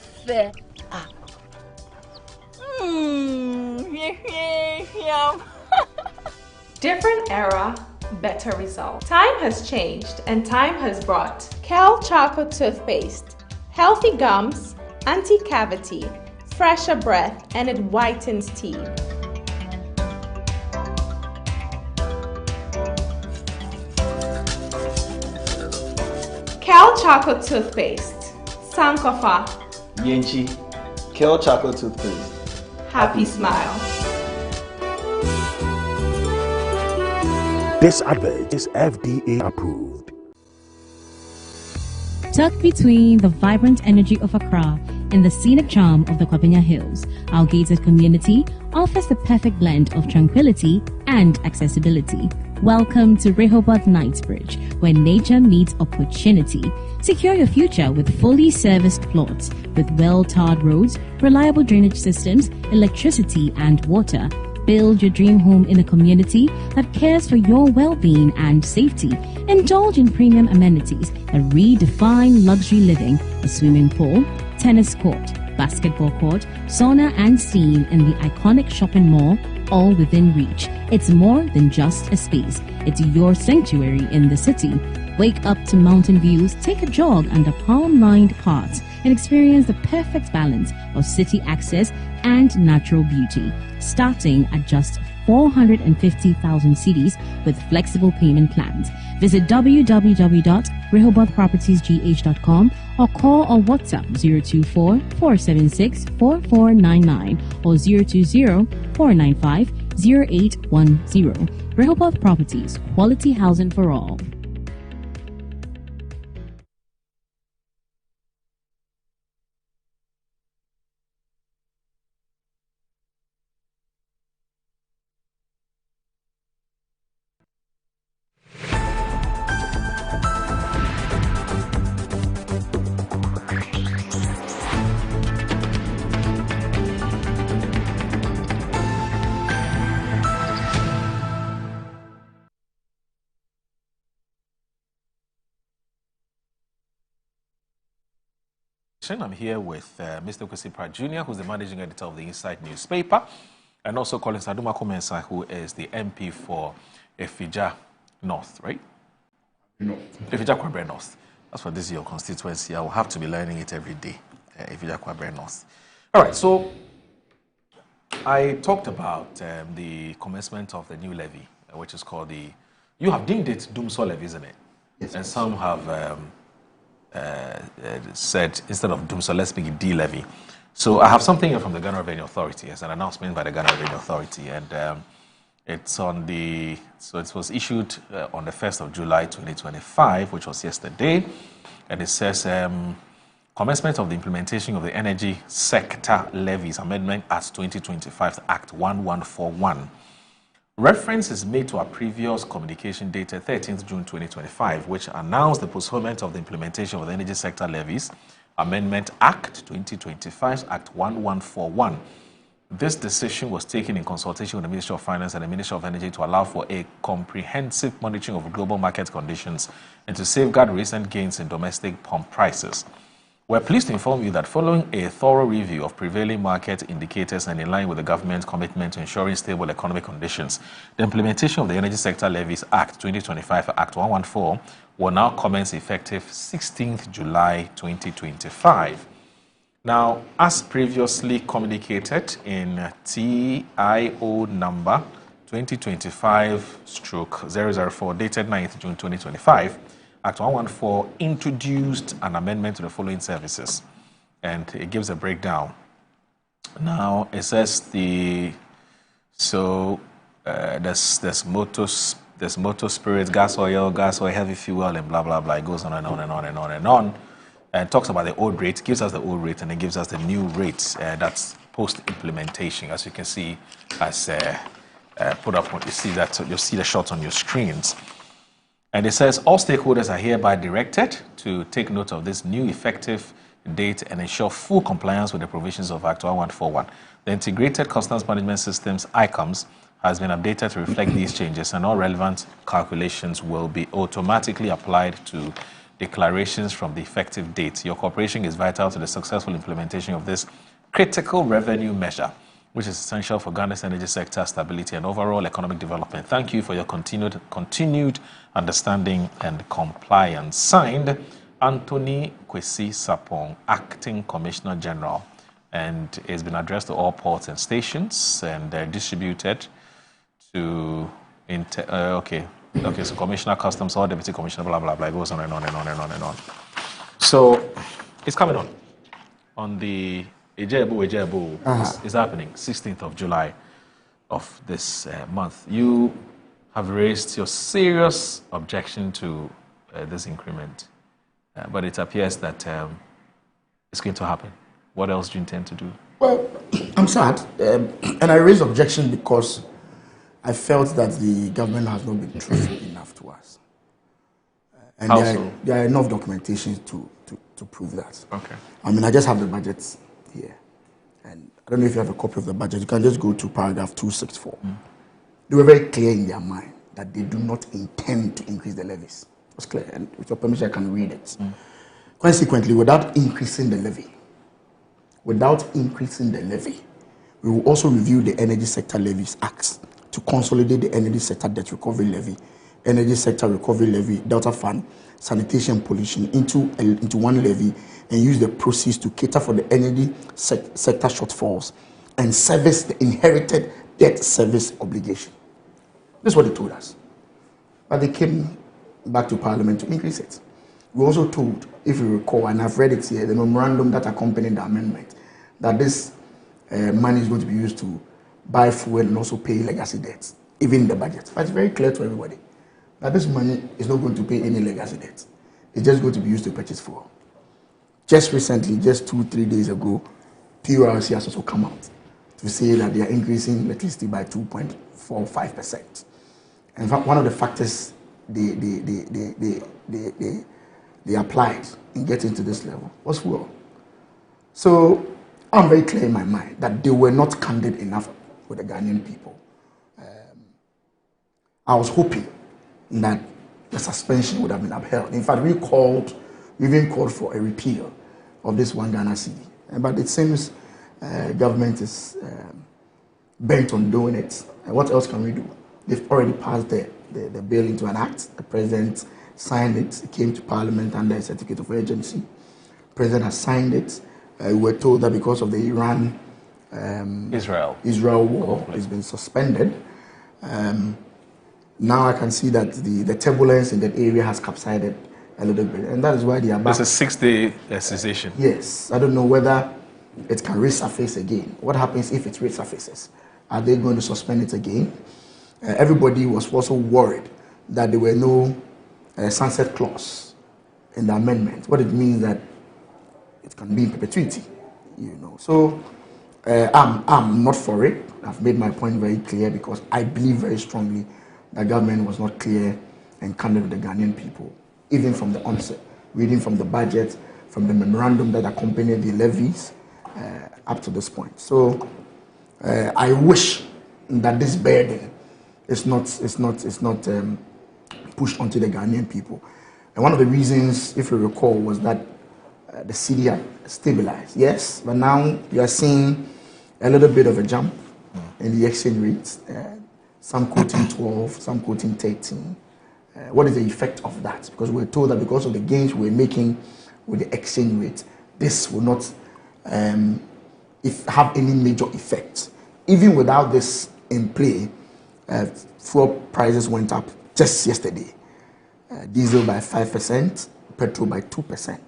M: Different era, better result. Time has changed and time has brought Kel Charcoal Toothpaste, healthy gums, anti-cavity, fresher breath, and it whitens teeth. Kel Charcoal Toothpaste, Sankofa.
N: Yenchi, Kel Charcoal Toothpaste.
M: Happy smile.
O: This advert is FDA approved.
P: Tucked between the vibrant energy of Accra and the scenic charm of the Kwapenya Hills, our gated community offers the perfect blend of tranquility and accessibility. Welcome to Rehoboth Knightsbridge, where nature meets opportunity. Secure your future with fully serviced plots with well-tarred roads, reliable drainage systems, electricity, and water. Build your dream home in a community that cares for your well-being and safety. Indulge in premium amenities that redefine luxury living: a swimming pool, tennis court, basketball court, sauna and steam in the iconic shopping mall, all within reach. It's more than just a space. It's your sanctuary in the city. Wake up to mountain views, take a jog under palm-lined paths, and experience the perfect balance of city access and natural beauty. Starting at just 450,000 cedis with flexible payment plans. Visit www.rehobothpropertiesgh.com or call or WhatsApp 024-476-4499 or 020-495-0810. Rehoboth Properties, quality housing for all.
A: I'm here with Mr. Kwesi Pratt Jr., who's the managing editor of the Inside newspaper, and also Collins Aduma Komensa, who is the MP for Efija North, right?
C: North.
A: Efija Kwabre North. That's for this is your constituency. I will have to be learning it every day. Efija Kwabre North. All right, so I talked about the commencement of the new levy, which is called the, you have deemed it Dumso levy, isn't it?
C: Yes.
A: And some have said instead of Dumso, let's make it D-levy. So I have something here from the Ghana Revenue Authority. It's an announcement by the Ghana Revenue Authority, and it's on the, so it was issued on the 1st of July 2025, which was yesterday, and it says commencement of the implementation of the Energy Sector Levies Amendment Act 2025, Act 1141. Reference is made to our previous communication dated 13th June 2025, which announced the postponement of the implementation of the Energy Sector Levies Amendment Act 2025, Act 1141. This decision was taken in consultation with the Ministry of Finance and the Ministry of Energy to allow for a comprehensive monitoring of global market conditions and to safeguard recent gains in domestic pump prices. We're pleased to inform you that following a thorough review of prevailing market indicators and in line with the government's commitment to ensuring stable economic conditions, the implementation of the Energy Sector Levies Act 2025, Act 114, will now commence effective 16th July 2025. Now, as previously communicated in TIO number 2025/004 dated 9th June 2025, Act 114 introduced an amendment to the following services, and it gives a breakdown. Now, it says there's there's motor spirits, gas oil, heavy fuel, and blah, blah, blah. It goes on and on and on and on and on. And talks about the old rate, gives us the old rate, and then gives us the new rates. That's post-implementation, as you can see, as put up. You see that, you'll see the shot on your screens. And it says all stakeholders are hereby directed to take note of this new effective date and ensure full compliance with the provisions of Act 1141. The Integrated Customs Management Systems, ICOMS, has been updated to reflect these changes, and all relevant calculations will be automatically applied to declarations from the effective date. Your cooperation is vital to the successful implementation of this critical revenue measure, which is essential for Ghana's energy sector stability and overall economic development. Thank you for your continued understanding and compliance. Signed, Anthony Kwesi Sapong, Acting Commissioner General, and it's been addressed to all ports and stations and distributed to, so Commissioner Customs or Deputy Commissioner, blah, blah, blah, it goes on and on and on and on and on. So it's coming on the Ejebu is happening 16th of July of this month. You have raised your serious objection to this increment, but it appears that it's going to happen. What else do you intend to do?
B: Well, I'm sad, and I raised objection because I felt that the government has not been truthful enough to us. And there are enough documentation to prove that.
A: Okay.
B: I mean, I just have the budget here. And I don't know if you have a copy of the budget. You can just go to paragraph 264. They were very clear in their mind that they do not intend to increase the levies. It was clear. And with your permission, I can read it. Consequently, without increasing the levy, we will also review the Energy Sector Levies Act to consolidate the Energy Sector Debt Recovery Levy, Energy Sector Recovery Levy, Delta Fund, Sanitation Pollution into one levy, and use the proceeds to cater for the energy sector shortfalls and service the inherited debt service obligation. This is what they told us. But they came back to Parliament to increase it. We also told, if you recall, and I've read it here, the memorandum that accompanied the amendment, that this money is going to be used to buy fuel and also pay legacy debts, even in the budget. But it's very clear to everybody that this money is not going to pay any legacy debts. It's just going to be used to purchase fuel. Just recently, just 2-3 days ago, PURC has also come out to say that they are increasing electricity by 2.45%. In fact, one of the factors they applied in getting to this level was fuel. So I'm very clear in my mind that they were not candid enough with the Ghanaian people. I was hoping that the suspension would have been upheld. In fact, we even called for a repeal of this 1 Ghana cedi. But it seems government is bent on doing it. What else can we do? They've already passed the bill into an act. The president signed it. It came to Parliament under a certificate of urgency. The president has signed it. We were told that because of the Iran-Israel war, it's been suspended. Now I can see that the turbulence in that area has subsided a little bit, and that is why they are back.
A: It's a 6-day cessation.
B: Yes, I don't know whether it can resurface again. What happens if it resurfaces? Are they going to suspend it again? Everybody was also worried that there were no sunset clause in the amendment. What it means that it can be in perpetuity, So I'm not for it. I've made my point very clear because I believe very strongly that government was not clear and candid with the Ghanaian people, even from the onset, reading from the budget, from the memorandum that accompanied the levies up to this point. So I wish that this burden is not pushed onto the Ghanaian people. And one of the reasons, if you recall, was that the cedi had stabilized. Yes, but now you are seeing a little bit of a jump in the exchange rates. Some quoting 12, some quoting 13. What is the effect of that? Because we're told that because of the gains we're making with the exchange rate, this will not have any major effect. Even without this in play, fuel prices went up just yesterday. Diesel by 5%, petrol by 2%.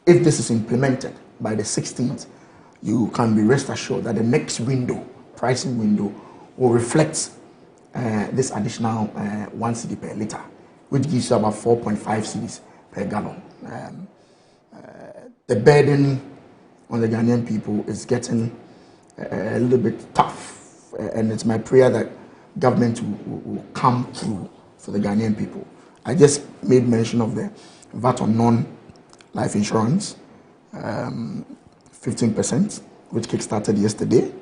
B: If this is implemented by the 16th, you can be rest assured that the next window, pricing window, will reflect this additional 1 cedi per litre, which gives you about 4.5 cedis per gallon. The burden on the Ghanaian people is getting a little bit tough, and it's my prayer that government will come through for the Ghanaian people. I just made mention of the VAT on non-life insurance, 15%, which kick-started yesterday,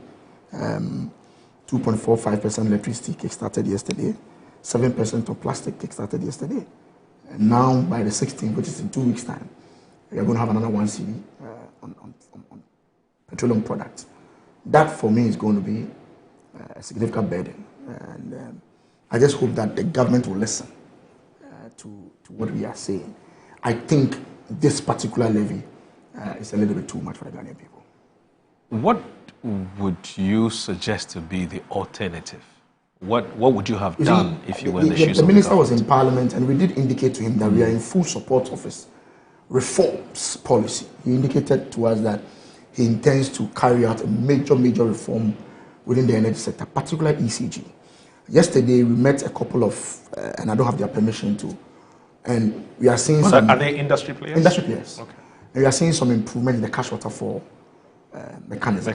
B: 2.45% electricity kick-started yesterday, 7% of plastic kick-started yesterday. And now, by the 16th, which is in 2 weeks' time, we are going to have another 1 cedi on petroleum products. That, for me, is going to be a significant burden. And I just hope that the government will listen to what we are saying. I think this particular levy is a little bit too much for the Ghanaian people.
A: What would you suggest to be the alternative? What would you have done if you were in the shoes of the
B: minister
A: government?
B: was in Parliament, and we did indicate to him that we are in full support of his reforms policy. He indicated to us that he intends to carry out a major reform within the energy sector, particularly ECG. Yesterday, we met a couple of, and I don't have their permission to, and we are seeing some...
A: Are they industry players?
B: Industry players.
A: Okay.
B: And we are seeing some improvement in the cash waterfall mechanism.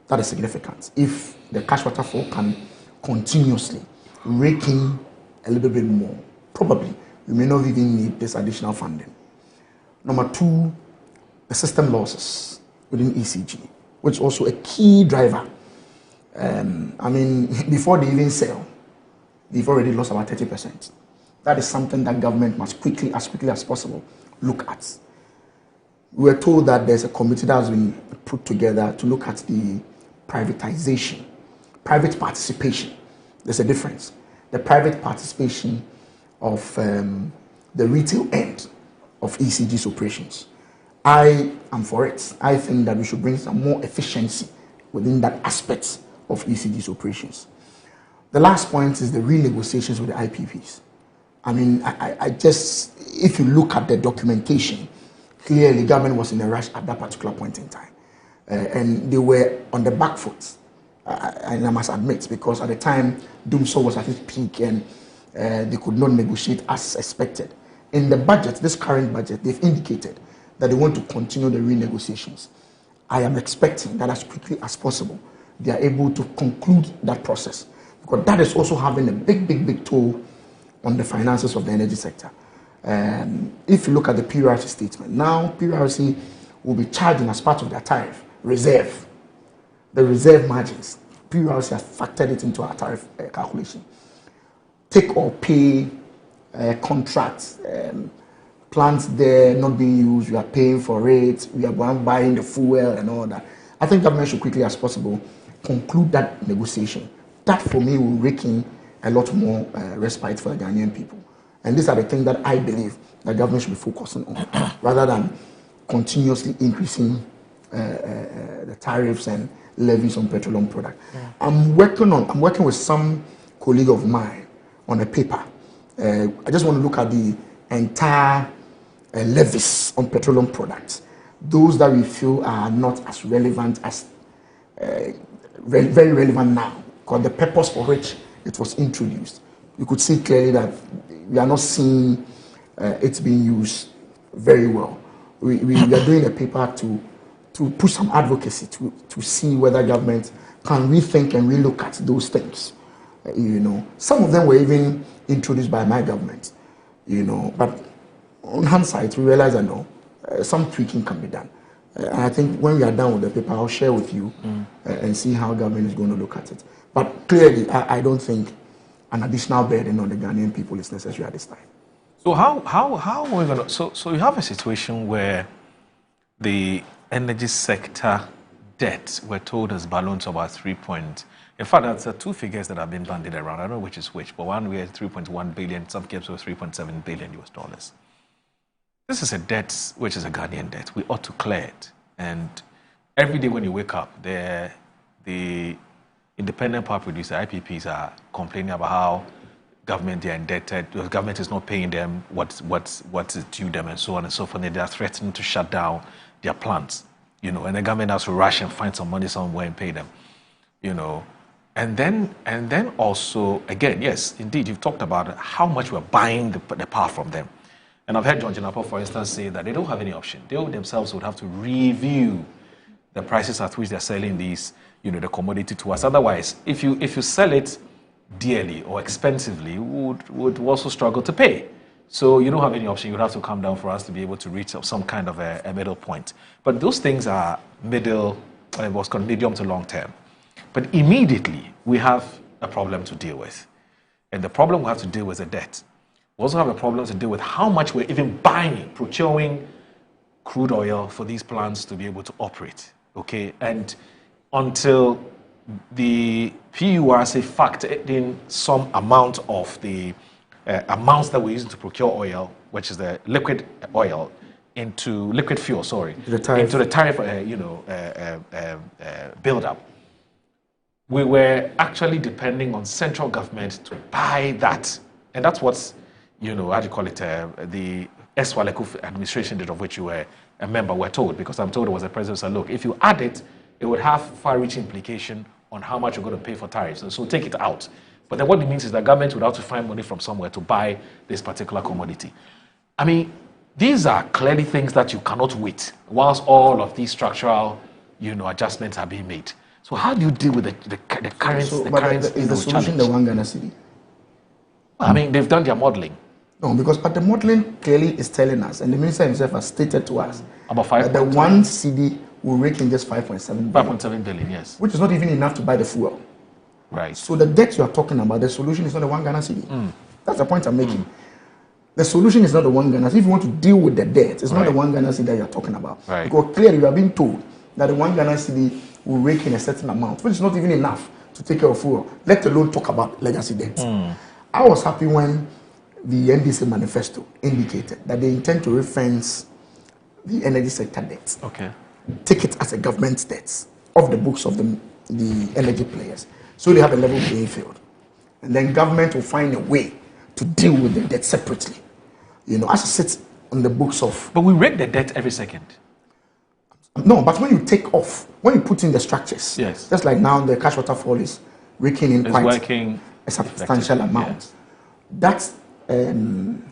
B: That is significant. If the cash waterfall can continuously rake in a little bit more, probably we may not even need this additional funding. Number two, the system losses within ECG, which is also a key driver. I mean, before they even sell, they've already lost about 30%. That is something that government must as quickly as possible, look at. We were told that there's a committee that has been put together to look at the privatization, private participation. There's a difference. The private participation of the retail end of ECG's operations. I am for it. I think that we should bring some more efficiency within that aspect of ECG's operations. The last point is the renegotiations with the IPPs. I mean, I just, if you look at the documentation, clearly government was in a rush at that particular point in time. And they were on the back foot, and I must admit, because at the time, Doomsaw was at its peak and they could not negotiate as expected. In the budget, this current budget, they've indicated that they want to continue the renegotiations. I am expecting that as quickly as possible, they are able to conclude that process, because that is also having a big toll on the finances of the energy sector. If you look at the PRC statement, now PRC will be charging as part of their tariff, reserve. The reserve margins, PRC has factored it into our tariff calculation. Take or pay contracts, plants there not being used, we are paying for it, we are buying the fuel and all that. I think government should quickly as possible conclude that negotiation. That for me will rake in a lot more respite for the Ghanaian people. And these are the things that I believe the government should be focusing on, rather than continuously increasing the tariffs and levies on petroleum products. Yeah. I'm working with some colleague of mine on a paper. I just want to look at the entire levies on petroleum products, those that we feel are not as relevant as very relevant now, because the purpose for which it was introduced, you could see clearly that we are not seeing it being used very well. We are doing a paper to put some advocacy to see whether government can rethink and relook at those things. Some of them were even introduced by my government, but on hindsight, we realize that no, some tweaking can be done. And I think when we are done with the paper, I'll share with you and see how government is going to look at it. But clearly, I don't think an additional burden on the Ghanaian people is necessary at this time.
A: So how are we going to... So you have a situation where the energy sector debt, we're told, has ballooned to about 3 point... In fact, that's two figures that have been bandied around. I don't know which is which, but one we had 3.1 billion, some cases were 3.7 billion US dollars. This is a debt which is a Ghanaian debt. We ought to clear it. And every day when you wake up, the independent power producer, IPPs, are complaining about how government they are indebted, the government is not paying them what's due them, and so on and so forth. And they are threatening to shut down their plants, and the government has to rush and find some money somewhere and pay them, And then also, again, yes, indeed, you've talked about how much we're buying the power from them. And I've heard John Jinapo, for instance, say that they don't have any option. They themselves would have to review the prices at which they're selling these, the commodity to us. Otherwise, if you sell it dearly or expensively, would also struggle to pay. So you don't have any option. You'd have to come down for us to be able to reach some kind of a middle point. But those things are what's called medium to long term. But immediately, we have a problem to deal with. And the problem we have to deal with is the debt. We also have a problem to deal with how much we're even procuring crude oil for these plants to be able to operate. Okay? And until the PURC factored in some amount of the amounts that we're using to procure oil, which is the liquid oil, into liquid fuel, into the tariff build-up, we were actually depending on central government to buy that. And that's what's, the Eswaleku administration did, of which you were a member, were told, because I'm told it was the president said, look, if you add it, it would have far-reaching implication on how much you're going to pay for tariffs. And so take it out. But then what it means is that government would have to find money from somewhere to buy this particular commodity. I mean, these are clearly things that you cannot wait whilst all of these structural, adjustments are being made. So how do you deal with the current?
B: Is the solution the one Ghana cedi?
A: I mean, they've done their modeling.
B: No, but the modeling clearly is telling us, and the minister himself has stated to us,
A: about 5.
B: That the one cedi will rake in just 5.7 billion.
A: 5.7 billion, yes.
B: Which is not even enough to buy the fuel.
A: Right.
B: So the debt you are talking about, the solution is not the one Ghana cedi. That's the point I'm making. The solution is not the one Ghana cedi. If you want to deal with the debt, it's not the one Ghana cedi that you're talking about.
A: Right.
B: Because clearly you are being told that the one Ghana cedi will rake in a certain amount, which is not even enough to take care of fuel, let alone talk about legacy debt. I was happy when the NDC manifesto indicated that they intend to reference the energy sector debt.
A: Okay.
B: Take it as a government debt off the books of the energy players. So they have a level playing field. And then government will find a way to deal with the debt separately. As it sits on the books of...
A: But we rake the debt every second.
B: No, but when you take off, when you put in the structures,
A: yes,
B: just like now the cash waterfall is raking in quite a substantial amount. Yes. That's, I don't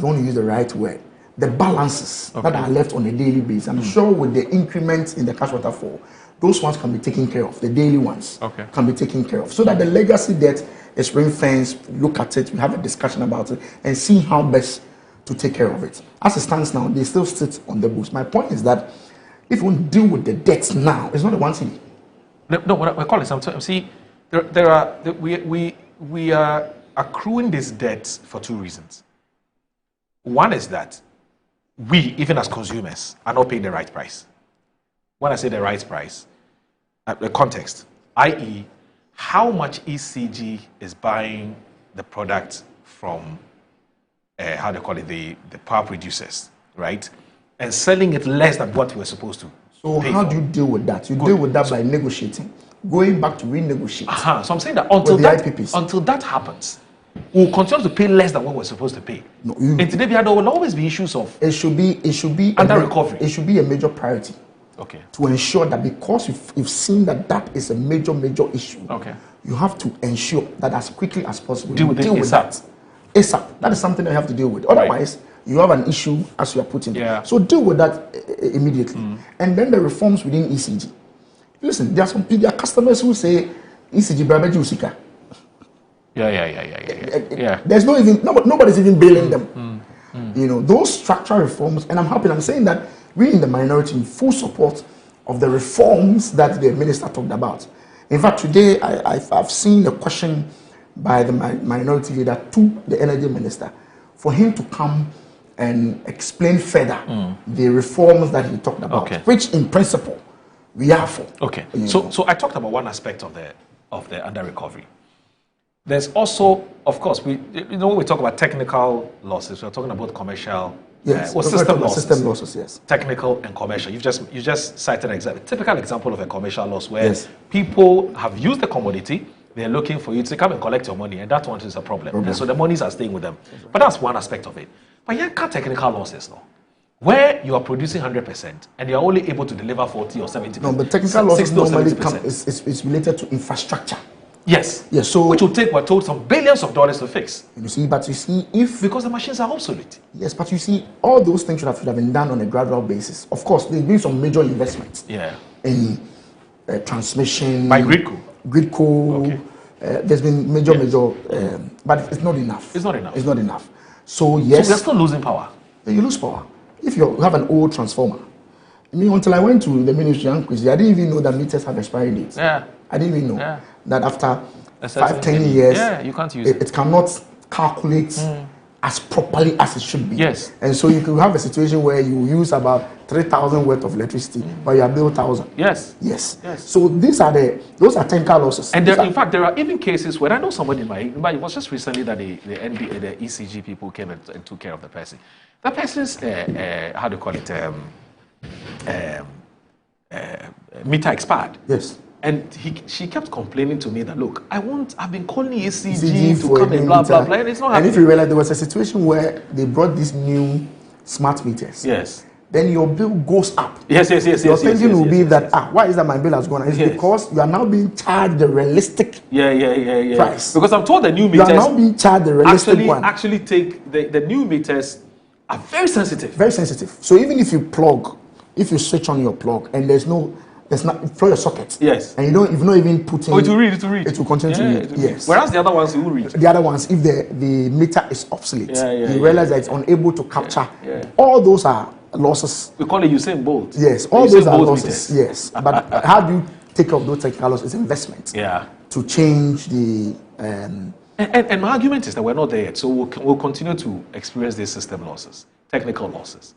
B: want to use the right word, the balances that are left on a daily basis. I'm sure with the increments in the cash waterfall, those ones can be taken care of. The daily ones can be taken care of. So that the legacy debt is ring-fenced, look at it, we have a discussion about it, and see how best to take care of it. As it stands now, they still sit on the books. My point is that if we deal with the debts now, it's not the one cedi.
A: No, what I call it sometimes. See, we are accruing this debt for two reasons. One is that we, even as consumers, are not paying the right price. When I say the right price, the context, i.e., how much ECG is buying the product from the power producers, right? And selling it less than what we were supposed to.
B: So how do you deal with that? You deal with that by negotiating, going back to renegotiate.
A: So I'm saying that until that happens, we'll continue to pay less than what we're supposed to pay.
B: No,
A: and today there will always be issues of
B: it should be
A: under recovery.
B: It should be a major priority.
A: Okay.
B: To ensure that because you've seen that is a major issue.
A: Okay.
B: You have to ensure that as quickly as possible
A: deal with
B: that. ASAP. That is something that you have to deal with. Otherwise, you have an issue as you are putting it. So deal with that immediately. And then the reforms within ECG. Listen, there are customers who say ECG Brabeji Usika.
A: Yeah.
B: There's nobody's even bailing them. Those structural reforms, and I'm saying that we in the minority in full support of the reforms that the minister talked about. In fact, today I've seen a question by the minority leader to the energy minister for him to come and explain further the reforms that he talked about, which in principle we are for.
A: Okay. So I talked about one aspect of the under recovery. There's also, of course, when we talk about technical losses, we're talking about commercial.
B: Yes,
A: system
B: losses. Yes.
A: Technical and commercial. You just cited a typical example of a commercial loss where people have used the commodity, they're looking for you to come and collect your money, and that one is a problem. And so the monies are staying with them. But that's one aspect of it. But yeah, technical losses, no. where you are producing 100% and you are only able to deliver 40 or 70%.
B: No, but technical losses normally is related to infrastructure.
A: Yes.
B: Yes. So
A: which will take, we're told, some billions of dollars to fix.
B: You see, but you see, if
A: because the machines are obsolete.
B: Yes, but you see, all those things should have been done on a gradual basis. Of course, there's been some major investments.
A: Yeah.
B: In transmission.
A: By Gridco.
B: Okay. There's been major, but it's not enough.
A: It's not enough.
B: It's not enough. So yes.
A: So we're still losing power.
B: You lose power if you have an old transformer. I mean, until I went to the ministry, I didn't even know that meters have expiry dates.
A: Yeah.
B: I didn't even know that after 5-10 years,
A: you can't use it.
B: It cannot calculate as properly as it should be.
A: Yes.
B: And so you could have a situation where you use about 3,000 worth of electricity, but you are billed 1,000.
A: Yes.
B: Yes. So those are technical losses.
A: And in fact, there are even cases where I know somebody but it was just recently that the ECG people came and took care of the person. That person's how do you call it? Meter expired.
B: Yes.
A: And she kept complaining to me that, look, I've been calling ECG to come and blah, blah, blah, and it's not happening.
B: And if you realize there was a situation where they brought these new smart meters.
A: Yes.
B: Then your bill goes up.
A: Yes.
B: Your thinking will be that, why is that my bill has gone up? It's because you are now being charged the realistic price.
A: Because I'm told the new meters...
B: You are now being charged the realistic one.
A: Actually take, the new meters are very sensitive.
B: Very sensitive. So even if you switch on your plug and there's not for your socket.
A: Yes.
B: And you've not even put in.
A: It will read.
B: It will continue to read. Yes.
A: Whereas the other ones, it will read.
B: The other ones, if the meter is obsolete, you realize that it's unable to capture.
A: Yeah.
B: All those are losses.
A: We call it Usain Bolt.
B: Yes. All those are losses. Meters. Yes. But how do you take up those technical losses? It's investment.
A: Yeah.
B: To change the.
A: And my argument is that we're not there yet, so we'll continue to experience these system losses, technical losses.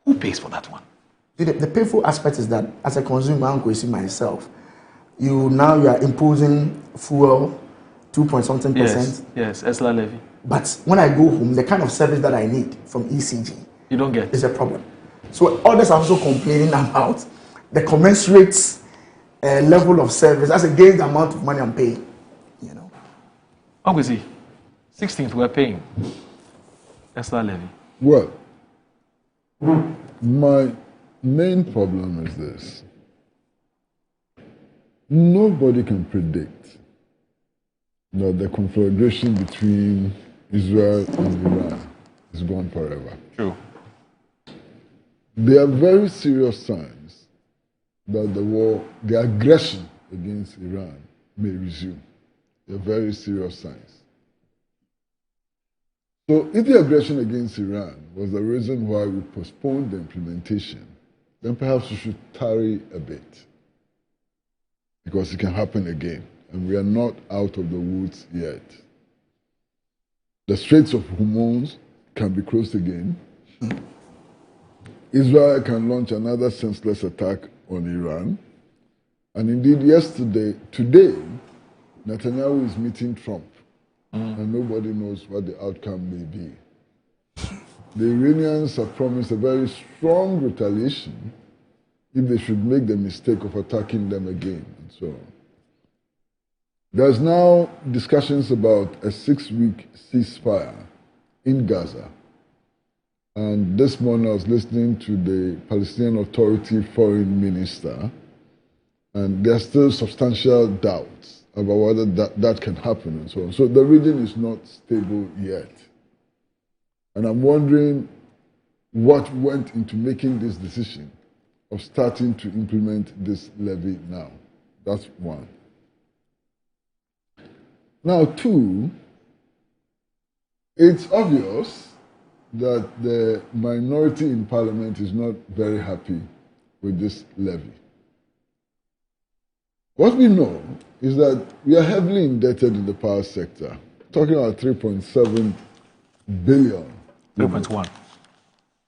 A: Who pays for that one?
B: The painful aspect is that as a consumer, I'm going to see myself. You are imposing fuel 2.something%.
A: Yes, ESLA levy.
B: But when I go home, the kind of service that I need from ECG,
A: you don't get.
B: Is a problem. So others are also complaining about the commensurate level of service as against the amount of money I'm paying.
A: Obviously, 16th we're paying ESLA levy.
C: Well, my main problem is this. Nobody can predict that the confederation between Israel and Iran is gone forever.
A: True.
C: There are very serious signs that the aggression against Iran may resume. There are very serious signs. So if the aggression against Iran was the reason why we postponed the implementation, then perhaps we should tarry a bit, because it can happen again, and we are not out of the woods yet. The Straits of Hormuz can be closed again. Israel can launch another senseless attack on Iran. And indeed, today, Netanyahu is meeting Trump, and nobody knows what the outcome may be. The Iranians have promised a very strong retaliation if they should make the mistake of attacking them again, and so on. There's now discussions about a 6-week ceasefire in Gaza. And this morning I was listening to the Palestinian Authority foreign minister, and there are still substantial doubts about whether that can happen and so on. So the region is not stable yet. And I'm wondering what went into making this decision of starting to implement this levy now. That's one. Now, two, it's obvious that the minority in parliament is not very happy with this levy. What we know is that we are heavily indebted in the power sector, talking about 3.7 billion.
A: 3.1.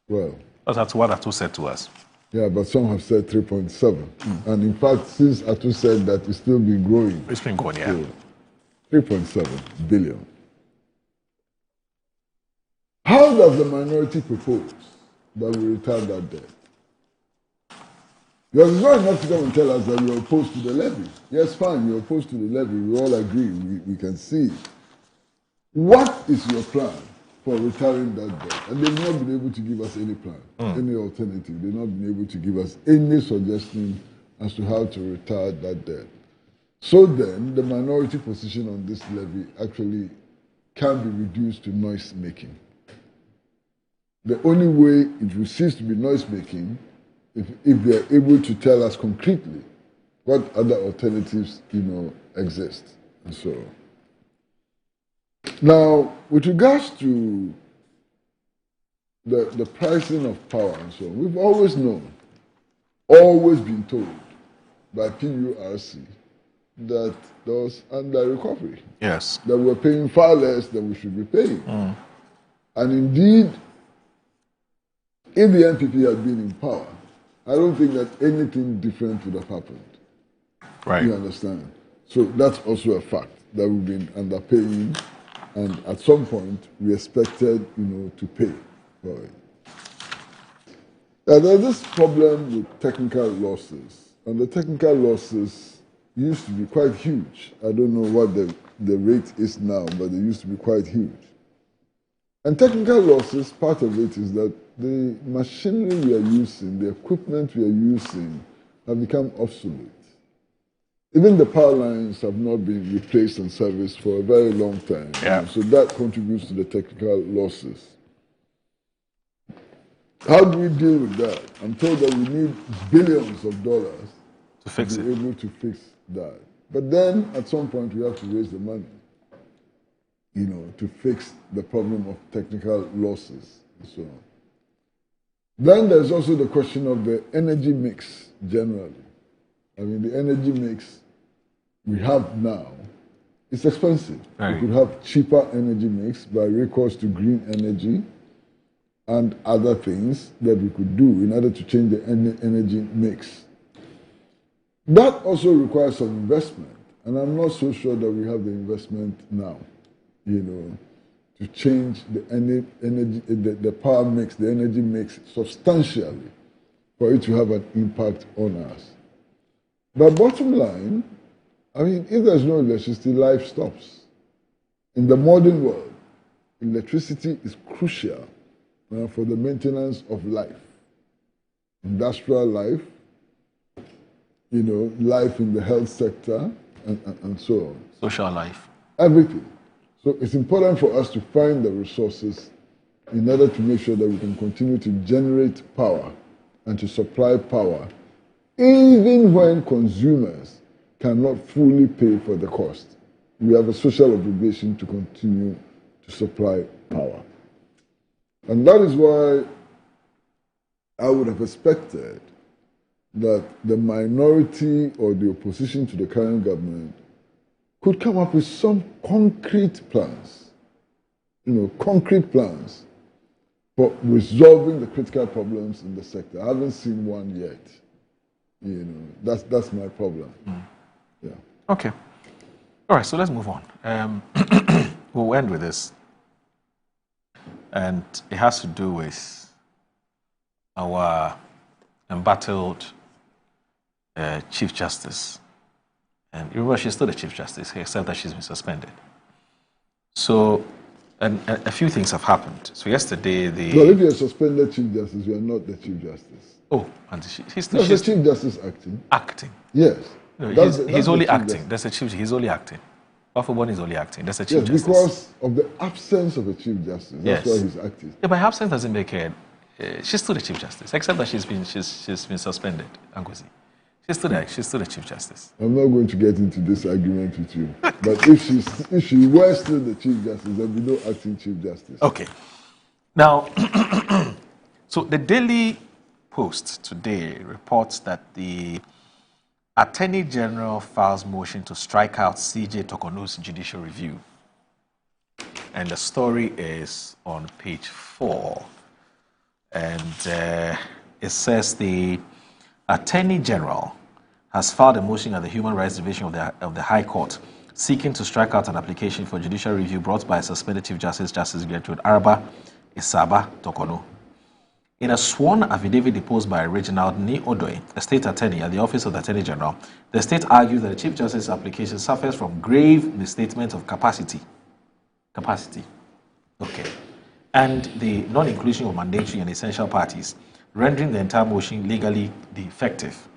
C: Well,
A: that's what Atu said to us.
C: Yeah, but some have said 3.7. And in fact, since Atu said that, it's still been growing.
A: It's been growing, yeah.
C: So, 3.7 billion. How does the minority propose that we retire that debt? Because it's not enough to come and tell us that you're opposed to the levy. Yes, fine, you're opposed to the levy. We all agree. We can see. What is your plan for retiring that debt. And they've not been able to give us any plan, any alternative. They've not been able to give us any suggestion as to how to retire that debt. So then, the minority position on this levy actually can be reduced to noise making. The only way it will cease to be noise making if they are able to tell us concretely what other alternatives, exist, and so on. Now, with regards to the pricing of power and so on, we've always known, always been told by PURC that there was under recovery.
A: Yes.
C: That we're paying far less than we should be paying. And indeed, if the NPP had been in power, I don't think that anything different would have happened.
A: Right.
C: You understand? So that's also a fact that we've been underpaying, and at some point we expected, to pay for it. There's this problem with technical losses, and the technical losses used to be quite huge. I don't know what the rate is now, but they used to be quite huge. And technical losses, part of it is that the machinery we are using, the equipment we are using, have become obsolete. Even the power lines have not been replaced and serviced for a very long time.
A: Yeah.
C: So that contributes to the technical losses. How do we deal with that? I'm told that we need billions of dollars
A: to be
C: able to fix that. But then, at some point, we have to raise the money, to fix the problem of technical losses and so on. Then there's also the question of the energy mix generally. I mean, the energy mix we have now is expensive.
A: Right.
C: We could have cheaper energy mix by recourse to green energy and other things that we could do in order to change the energy mix. That also requires some investment, and I'm not so sure that we have the investment now, to change the energy, the power mix, the energy mix substantially for it to have an impact on us. But bottom line, I mean, if there's no electricity, life stops. In the modern world, electricity is crucial for the maintenance of life, industrial life, life in the health sector, and so on.
A: Social life.
C: Everything. So it's important for us to find the resources in order to make sure that we can continue to generate power and to supply power, even when consumers cannot fully pay for the cost. We have a social obligation to continue to supply power. And that is why I would have expected that the minority or the opposition to the current government could come up with some concrete plans, concrete plans for resolving the critical problems in the sector. I haven't seen one yet. That's my problem. Yeah.
A: Okay. All right, so let's move on. We'll end with this. And it has to do with our embattled Chief Justice. And remember, she's still the Chief Justice, except that she's been suspended. So, and a few things have happened. So yesterday,
C: Well, if you're suspended Chief Justice, you are not the Chief Justice.
A: Oh, and she's
C: the Chief Justice acting.
A: Acting?
C: Yes.
A: No, he's only acting. There's a Chief. He's only acting. Bafobon is only acting. There's a Chief Justice.
C: Because of the absence of a Chief Justice. That's why he's acting.
A: Yeah, but her absence doesn't make her. She's still the Chief Justice, except that she's been suspended. Angozi. She's still the Chief Justice.
C: I'm not going to get into this argument with you. But if she were still the Chief Justice, there would be no acting Chief Justice.
A: Okay. Now, so the Daily Post today reports that the Attorney General files motion to strike out CJ Tokono's judicial review. And the story is on page 4. And it says the Attorney General has filed a motion at the Human Rights Division of the High Court seeking to strike out an application for judicial review brought by suspended Chief Justice Gertrude Araba Isaba Tokono. In a sworn affidavit deposed by Reginald Ni Odoy, a state attorney at the Office of the Attorney General, the state argued that the Chief Justice's application suffers from grave misstatement of capacity. Okay. and the non-inclusion of mandatory and essential parties, rendering the entire motion legally defective.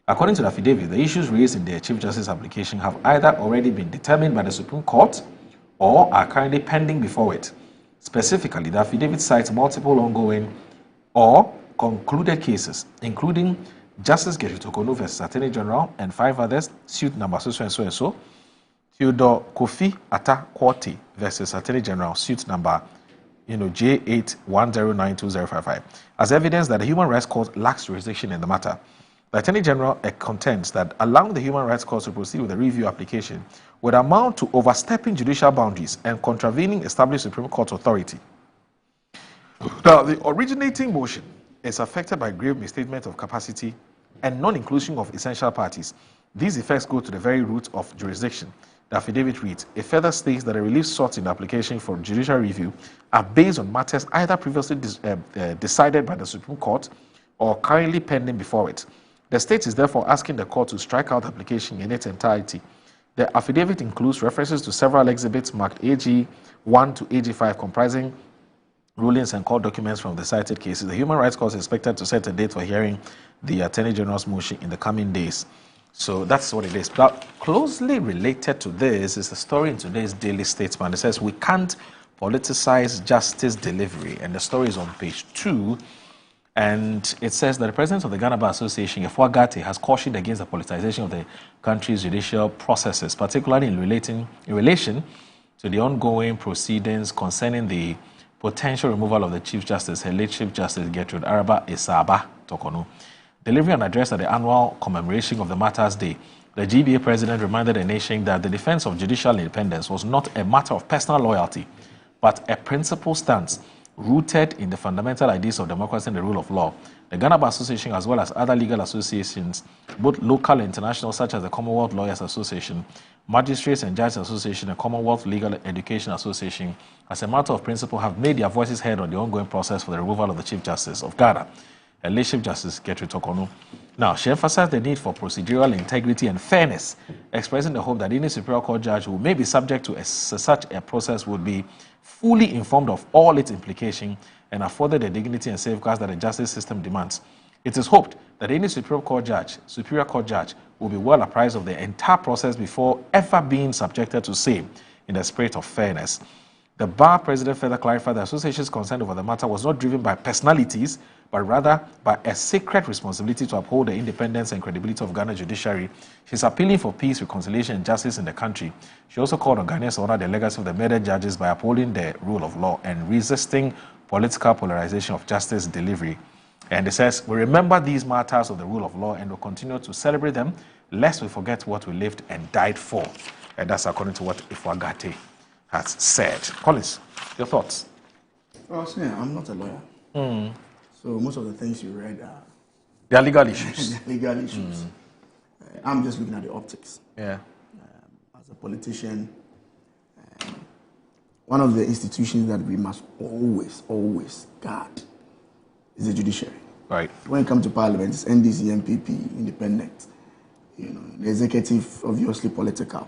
A: According to the affidavit, the issues raised in the Chief Justice application have either already been determined by the Supreme Court or are currently pending before it. Specifically, the affidavit cites multiple ongoing or concluded cases, including Justice Getty Tokonu versus Attorney General and 5 others, suit number so and so and so, Theodore Kofi Atta Quartey versus Attorney General, suit number J81092055, as evidence that the Human Rights Court lacks jurisdiction in the matter. The Attorney General contends that allowing the Human Rights Court to proceed with the review application would amount to overstepping judicial boundaries and contravening established Supreme Court authority. Now, the originating motion is affected by grave misstatement of capacity and non-inclusion of essential parties. These effects go to the very root of jurisdiction. The affidavit reads, it further states that the relief sought in the application for judicial review are based on matters either previously decided by the Supreme Court or currently pending before it. The state is therefore asking the court to strike out the application in its entirety. The affidavit includes references to several exhibits marked AG 1 to AG 5 comprising rulings and court documents from the cited cases. The Human Rights Court is expected to set a date for hearing the Attorney General's motion in the coming days. So that's what it is. But closely related to this is the story in today's Daily Statesman. It says we can't politicize justice delivery, and the story is on page 2. And it says that the president of the Ghana Bar Association, Efua Gate, has cautioned against the politicization of the country's judicial processes, particularly in relation to the ongoing proceedings concerning the potential removal of the Chief Justice, her late Chief Justice Gertrude Araba Isaba Tokonu. Delivering an address at the annual commemoration of the Martyrs' Day, the GBA president reminded the nation that the defense of judicial independence was not a matter of personal loyalty, but a principled stance rooted in the fundamental ideas of democracy and the rule of law. The Ghana Bar Association, as well as other legal associations, both local and international, such as the Commonwealth Lawyers Association, Magistrates and Judges Association, and Commonwealth Legal Education Association, as a matter of principle, have made their voices heard on the ongoing process for the removal of the Chief Justice of Ghana, and late Chief Justice Gertrude Tokonu. Now, she emphasized the need for procedural integrity and fairness, expressing the hope that any Superior Court judge who may be subject to such a process would be fully informed of all its implications and afforded the dignity and safeguards that the justice system demands. It is hoped that any Superior Court judge will be well apprised of the entire process before ever being subjected to same in the spirit of fairness. The Bar president further clarified the association's concern over the matter was not driven by personalities, but rather by a sacred responsibility to uphold the independence and credibility of Ghana judiciary. She's appealing for peace, reconciliation, and justice in the country. She also called on Ghanaians to honor the legacy of the murdered judges by upholding the rule of law and resisting political polarization of justice delivery. And it says, we remember these martyrs of the rule of law and will continue to celebrate them, lest we forget what we lived and died for. And that's according to what Efua Gate has said. Collins, your thoughts?
B: Well, I'm not a lawyer. So most of the things you read are...
A: They are legal issues.
B: Legal issues. I'm just looking at the optics.
A: Yeah.
B: As a politician, one of the institutions that we must always guard is the judiciary.
A: Right.
B: When it comes to parliament, it's NDC and PNDC, independent. The executive, obviously political.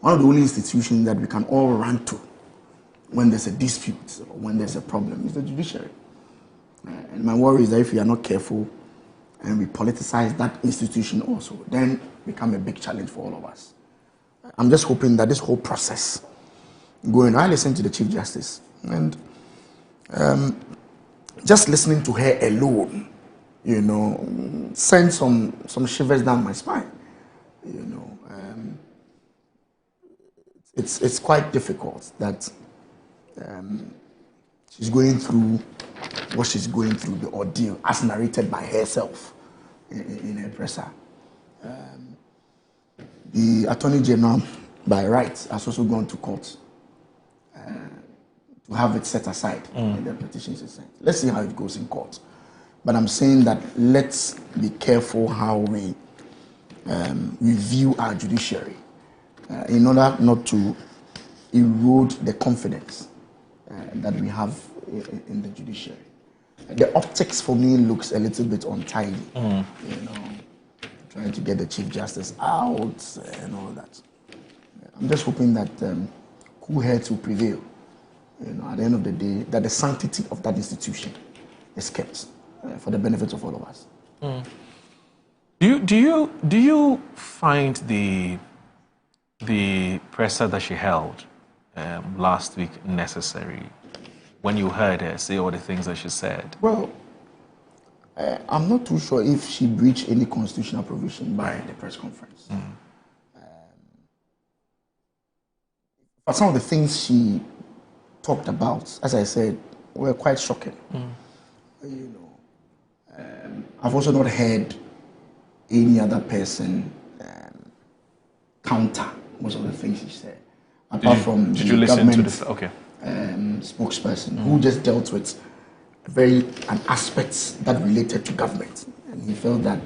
B: One of the only institutions that we can all run to when there's a dispute or when there's a problem is the judiciary. And my worry is that if we are not careful and we politicize that institution also, then it becomes a big challenge for all of us. I'm just hoping that this whole process going, I listened to the Chief Justice, and just listening to her alone, sent some shivers down my spine. It's quite difficult that she's going through what she's going through, the ordeal, as narrated by herself in her presser. The Attorney General, by rights, has also gone to court to have it set aside in the petitions is sent. Let's see how it goes in court. But I'm saying that let's be careful how we view our judiciary in order not to erode the confidence that we have in the judiciary. The optics for me looks a little bit untidy. Trying to get the Chief Justice out and all that. I'm just hoping that cool heads will prevail at the end of the day, that the sanctity of that institution is kept for the benefit of all of us.
A: Do you find the presser that she held last week necessary when you heard her say all the things that she said?
B: Well, I'm not too sure if she breached any constitutional provision by the press conference. But some of the things she talked about, as I said, were quite shocking. I've also not heard any other person counter most of the things she said, apart from the government spokesperson who just dealt with an aspects that related to government, and he felt that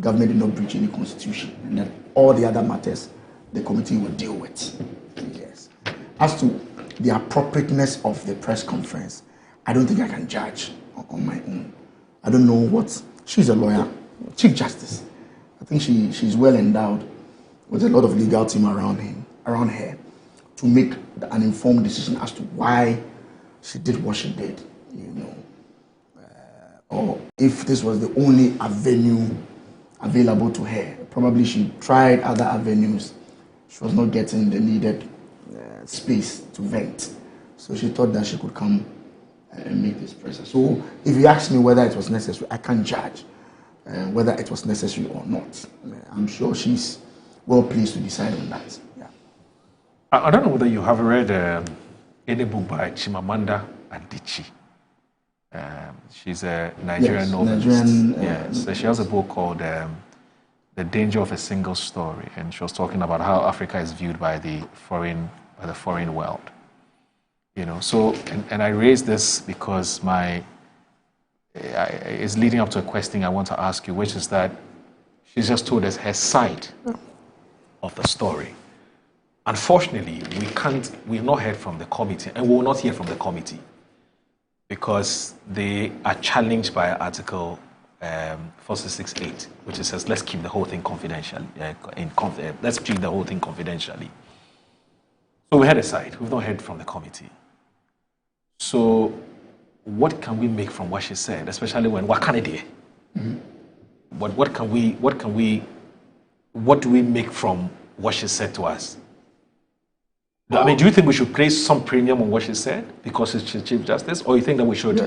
B: government did not breach any constitution, and that all the other matters the committee will deal with. Yes. As to the appropriateness of the press conference, I don't think I can judge on my own. I don't know what. She's a lawyer, Chief Justice. I think she's well endowed with a lot of legal team around her to make an informed decision as to why she did what she did, or if this was the only avenue available to her. Probably she tried other avenues. She was not getting the needed space to vent, so she thought that she could come and make this presser. So if you ask me whether it was necessary, I can't judge whether it was necessary or not. I'm sure she's well pleased to decide on that. Yeah.
A: I don't know whether you have read any book by Chimamanda Adichie. She's a Nigerian novelist. So she has a book called The Danger of a Single Story, and she was talking about how Africa is viewed by the foreign world. So and I raised this because it's leading up to a question I want to ask you, which is that she's just told us her side of the story. Unfortunately, we've not heard from the committee, and we will not hear from the committee because they are challenged by Article 4668, which says let's keep the whole thing confidential. Let's treat the whole thing confidentially. So we had a side. We've not heard from the committee. So what can we make from what she said, especially when Wakanede? What do we make from what she said to us? I mean, do you think we should place some premium on what she said because she's Chief Justice, or you think that we should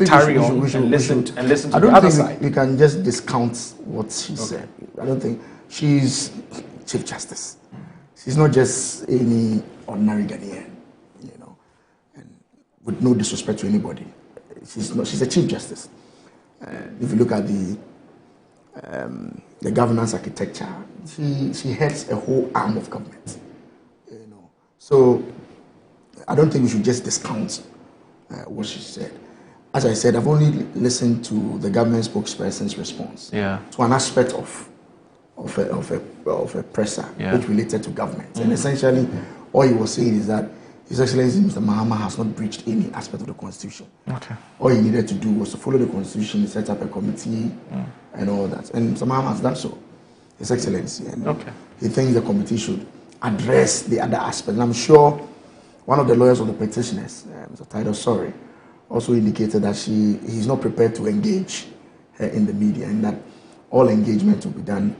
A: tarry on and listen to the other side?
B: I don't think you can just discount what she said. I don't think she's Chief Justice. She's not just any ordinary Ghanaian, and with no disrespect to anybody. She's a Chief Justice. If you look at the governance architecture, she heads a whole arm of government. So I don't think we should just discount what she said. As I said, I've only listened to the government spokesperson's response to an aspect of a presser which related to government. And essentially, all he was saying is that His Excellency Mr. Mahama has not breached any aspect of the Constitution. All he needed to do was to follow the Constitution, set up a committee and all that. And Mr. Mahama has done so, His Excellency. And he thinks the committee should address the other aspects. And I'm sure one of the lawyers of the petitioners, Mr. Titus Sorry, also indicated that he's not prepared to engage her in the media, and that all engagement will be done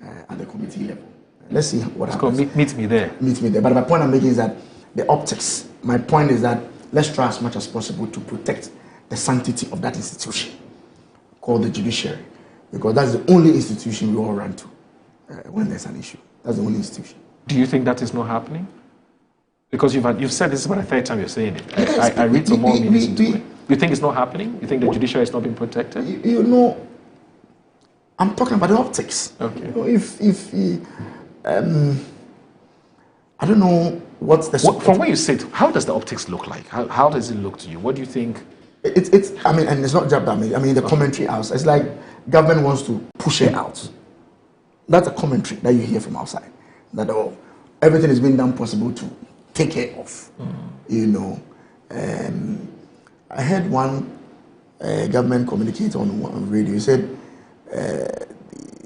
B: at the committee level. Let's see what happens.
A: Meet me there.
B: Meet me there. But my point I'm making is that the optics, my point is that let's try as much as possible to protect the sanctity of that institution called the Judiciary, because that's the only institution we all run to when there's an issue. That's the only institution.
A: Do you think that is not happening? Because you've said this is about the third time you're saying it. I read some more meanings into it. You think it's not happening? You think the judiciary is not being protected?
B: I'm talking about the optics.
A: Okay.
B: I don't know what's the...
A: From where you sit, how does the optics look like? How does it look to you? What do you think?
B: It's I mean, and it's not just that. I mean, the commentary out. It's like government wants to push it out. That's a commentary that you hear from outside. That everything is being done possible to take care of. I heard one government communicator on radio. He said the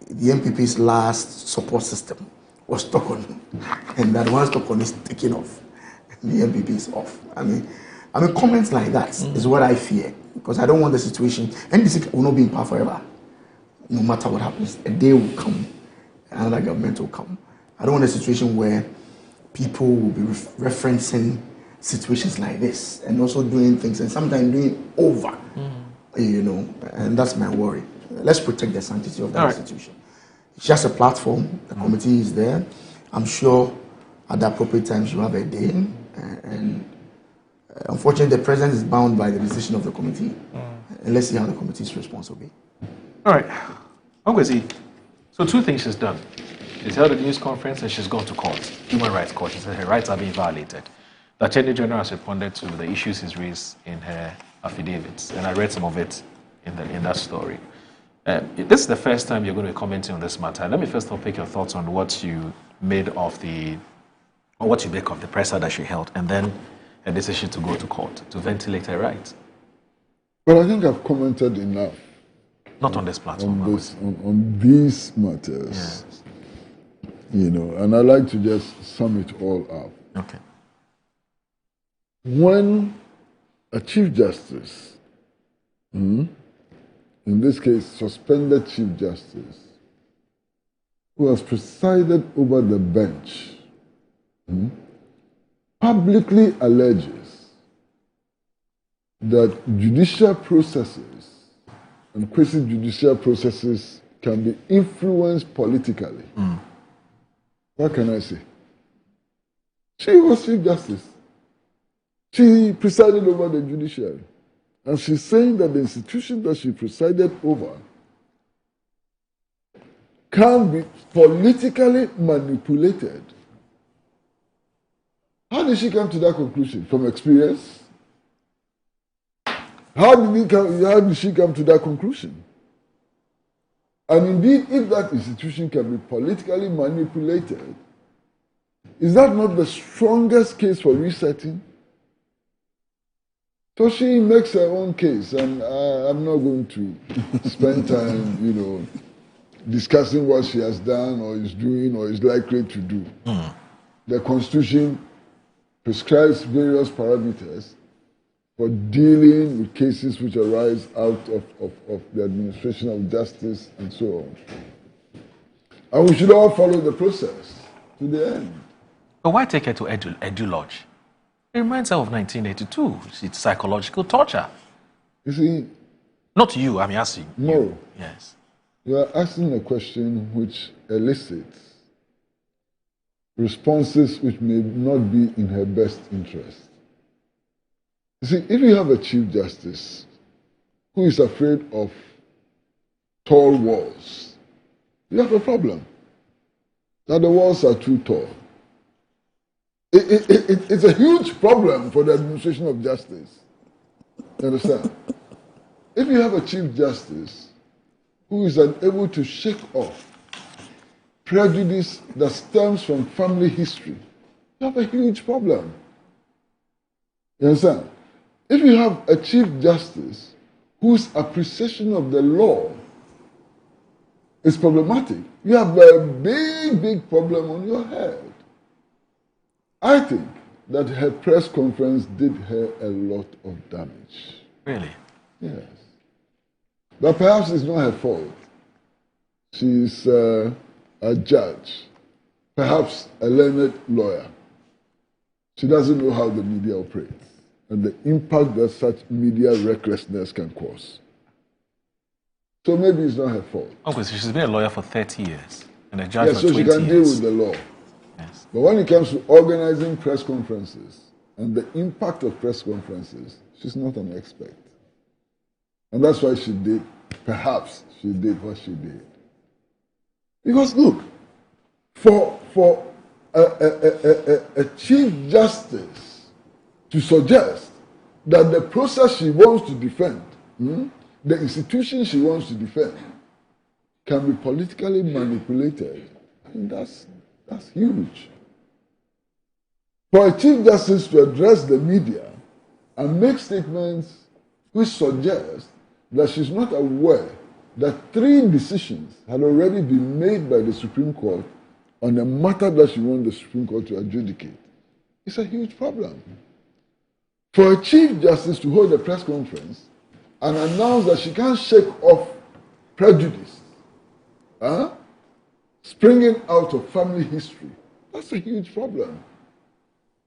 B: MPP's last support system was stuck on, and that one stuck on is taking off. the MPP is off. I mean, comments like that is what I fear, because I don't want the situation. NDC will not be in power forever. No matter what happens, a day will come, another government will come. I don't want a situation where people will be referencing situations like this and also doing things and sometimes doing over, and that's my worry. Let's protect the sanctity of that institution. It's just a platform. The committee is there. I'm sure at the appropriate time she'll have a day, and unfortunately the president is bound by the decision of the committee. And let's see how the committee's response will be.
A: All right. Ongwesi, so 2 things she's done. She's held a news conference and she's gone to court, human rights court. She said her rights are being violated. The Attorney General has responded to the issues he's raised in her affidavits, and I read some of it in that story. This is the first time you're going to be commenting on this matter. Let me first of all pick your thoughts on what you made of what you make of the presser that she held, and then a decision to go to court to ventilate her rights.
C: Well, I think I've commented enough.
A: Not on this platform.
C: On these matters. Yes. And I like to just sum it all up.
A: Okay.
C: When a Chief Justice, in this case, suspended Chief Justice, who has presided over the bench, publicly alleges that judicial processes and quasi-judicial processes can be influenced politically. What can I say? She was Chief Justice. She presided over the judiciary. And she's saying that the institution that she presided over can be politically manipulated. How did she come to that conclusion? From experience? How did she come to that conclusion? And indeed, if that institution can be politically manipulated, is that not the strongest case for resetting? So she makes her own case, and I'm not going to spend time, discussing what she has done or is doing or is likely to do. The Constitution prescribes various parameters for dealing with cases which arise out of the administration of justice and so on. And we should all follow the process to the end.
A: But why take her to Edu Lodge? It reminds her of 1982. It's psychological torture.
C: You see...
A: Not you, I'm asking.
C: No.
A: You. Yes.
C: You are asking a question which elicits responses which may not be in her best interest. You see, if you have a Chief Justice who is afraid of tall walls, you have a problem. Now the walls are too tall. It's a huge problem for the administration of justice. You understand? If you have a Chief Justice who is unable to shake off prejudice that stems from family history, you have a huge problem. You understand? If you have a Chief Justice whose appreciation of the law is problematic, you have a big problem on your head. I think that her press conference did her a lot of damage.
A: Really?
C: Yes. But perhaps it's not her fault. She's a judge, perhaps a learned lawyer. She doesn't know how the media operates and the impact that such media recklessness can cause. So maybe it's not her fault.
A: Okay, so she's been a lawyer for 30 years and a judge for 20
C: years. Yes, so she can deal with the law.
A: Yes.
C: But when it comes to organizing press conferences and the impact of press conferences, she's not an expert. And that's why perhaps she did what she did. Because look, for a Chief Justice to suggest that the process she wants to defend, the institution she wants to defend, can be politically manipulated, I think that's huge. For a Chief Justice to address the media and make statements which suggest that she's not aware that 3 decisions had already been made by the Supreme Court on a matter that she wanted the Supreme Court to adjudicate. It's a huge problem. For a Chief Justice to hold a press conference and announce that she can't shake off prejudice, springing out of family history, that's a huge problem.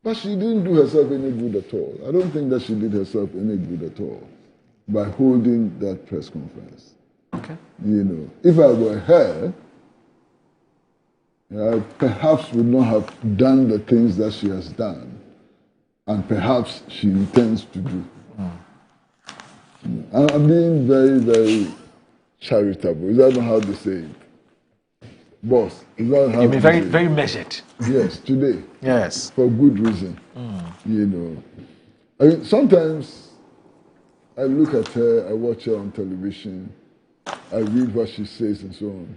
C: But she didn't do herself any good at all. I don't think that she did herself any good at all by holding that press conference.
A: Okay.
C: You know, if I were her, I perhaps would not have done the things that she has done, and perhaps she intends to do. I'm being very, very charitable. Is that not how they say it? Boss, is that how
A: you mean very, very measured?
C: Yes, today.
A: Yes.
C: For good reason. You know. I mean, sometimes I look at her, I watch her on television, I read what she says and so on.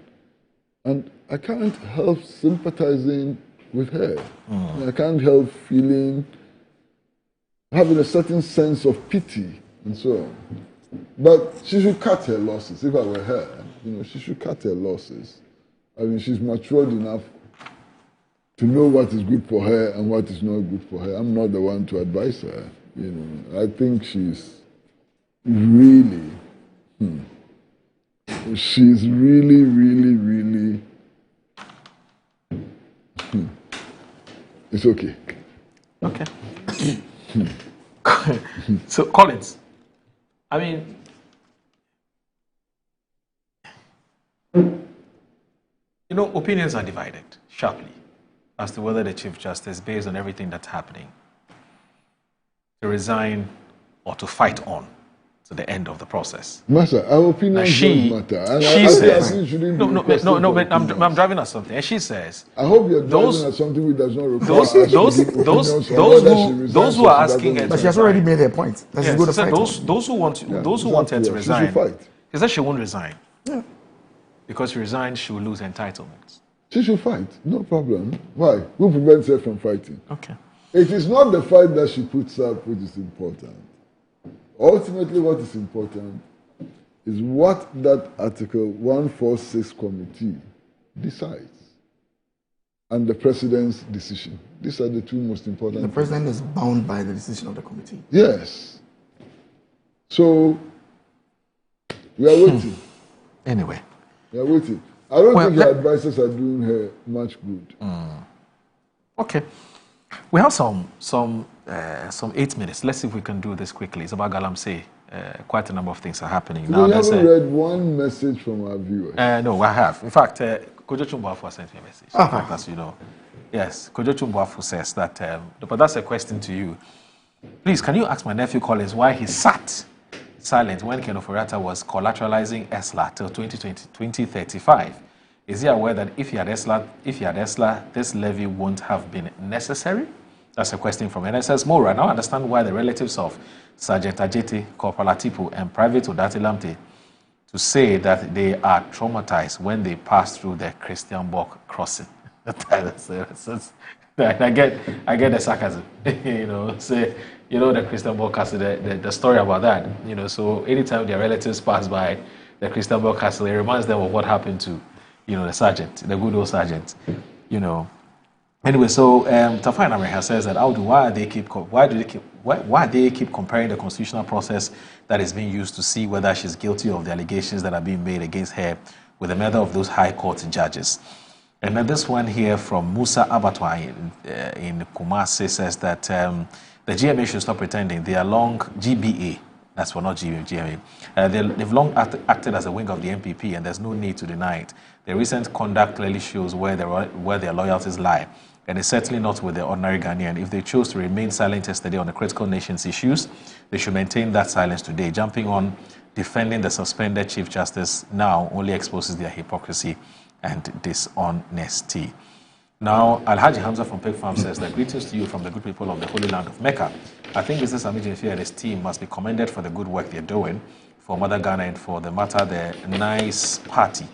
C: And I can't help sympathizing with her. I can't help having a certain sense of pity and so on. But she should cut her losses. If I were her, you know, she should cut her losses. I mean, she's matured enough to know what is good for her and what is not good for her. I'm not the one to advise her. You know, I think she's really, she's really, really, really. It's okay.
A: Okay. So, Collins, I mean, you know, opinions are divided sharply as to whether the Chief Justice, based on everything that's happening, to resign or to fight on to the end of the process.
C: Master, our opinions don't matter. And
A: she says, no,
C: but
A: I'm driving at something. And she says,
C: I hope you're driving at something which does not require
A: those who are asking her,
B: but she has already made her point. That she's going to fight.
A: Those who want her to resign,
C: she should fight.
A: She said she won't resign. Yeah. Because she resigns, she will lose entitlements.
C: She should fight, no problem. Why? Who prevents her from fighting?
A: Okay.
C: It is not the fight that she puts up which is important. Ultimately, what is important is what that Article 146 committee decides and the president's decision. These are the two most important.
B: The president is bound by the decision of the committee.
C: Yes. So, we are waiting.
A: Anyway.
C: We are waiting. I don't think her advisors are doing her much good.
A: Okay. We have some 8 minutes. Let's see if we can do this quickly. It's about Galamsey. Quite a number of things are happening.
C: So you haven't read one message from our viewers?
A: No, I have. In fact, Kojo Chumbuafu sent me a message. In fact, as you know. Yes, Kojo Chumbuafu says that, but that's a question to you. Please, can you ask my nephew Collins why he sat silent when Ken Oforiatta was collateralizing ESLA till 2035? Is he aware that if he had ESLA, this levy won't have been necessary? That's a question from NSS Mora. Now I understand why the relatives of Sergeant Ajete, Corporal Atipu, and Private Odati Lamte to say that they are traumatized when they pass through the Christianborg crossing. I get the sarcasm. The Christianborg Castle, the story about that. So anytime their relatives pass by the Christianborg Castle, it reminds them of what happened to, the sergeant, the good old sergeant. Anyway, so Tafai Nameha says that why do they keep comparing the constitutional process that is being used to see whether she's guilty of the allegations that are being made against her with the murder of those high court judges? And then this one here from Musa Abatwa in Kumasi says that the GMA should stop pretending they are long GBA. That's for not GMA. They've long acted as a wing of the MPP, and there's no need to deny it. The recent conduct clearly shows where their loyalties lie. And it's certainly not with the ordinary Ghanaian. If they chose to remain silent yesterday on the critical nation's issues, they should maintain that silence today. Jumping on defending the suspended Chief Justice now only exposes their hypocrisy and dishonesty. Now, Alhaji Hamza from Pig Farm says that greetings to you from the good people of the Holy Land of Mecca. I think Mr. Samiji Nfi and his team must be commended for the good work they're doing for Mother Ghana and for the matter, the nice party.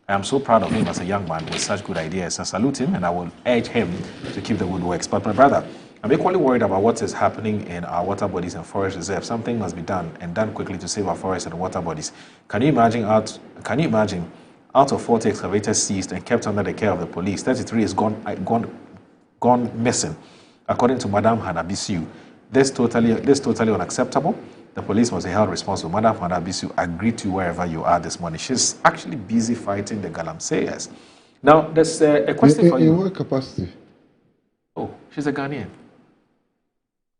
A: I am so proud of him as a young man with such good ideas. I salute him and I will urge him to keep the good works. But my brother, I'm equally worried about what is happening in our water bodies and forest reserves. Something must be done and done quickly to save our forests and water bodies. Can you imagine out of 40 excavators seized and kept under the care of the police, 33 is gone missing. According to Madam Hanabisu, this totally unacceptable. The police must be held responsible. Madam Hanabisu, agree to wherever you are this morning. She's actually busy fighting the galamseyers. Now, there's a question for you.
C: In what capacity?
A: Oh, she's a Ghanaian.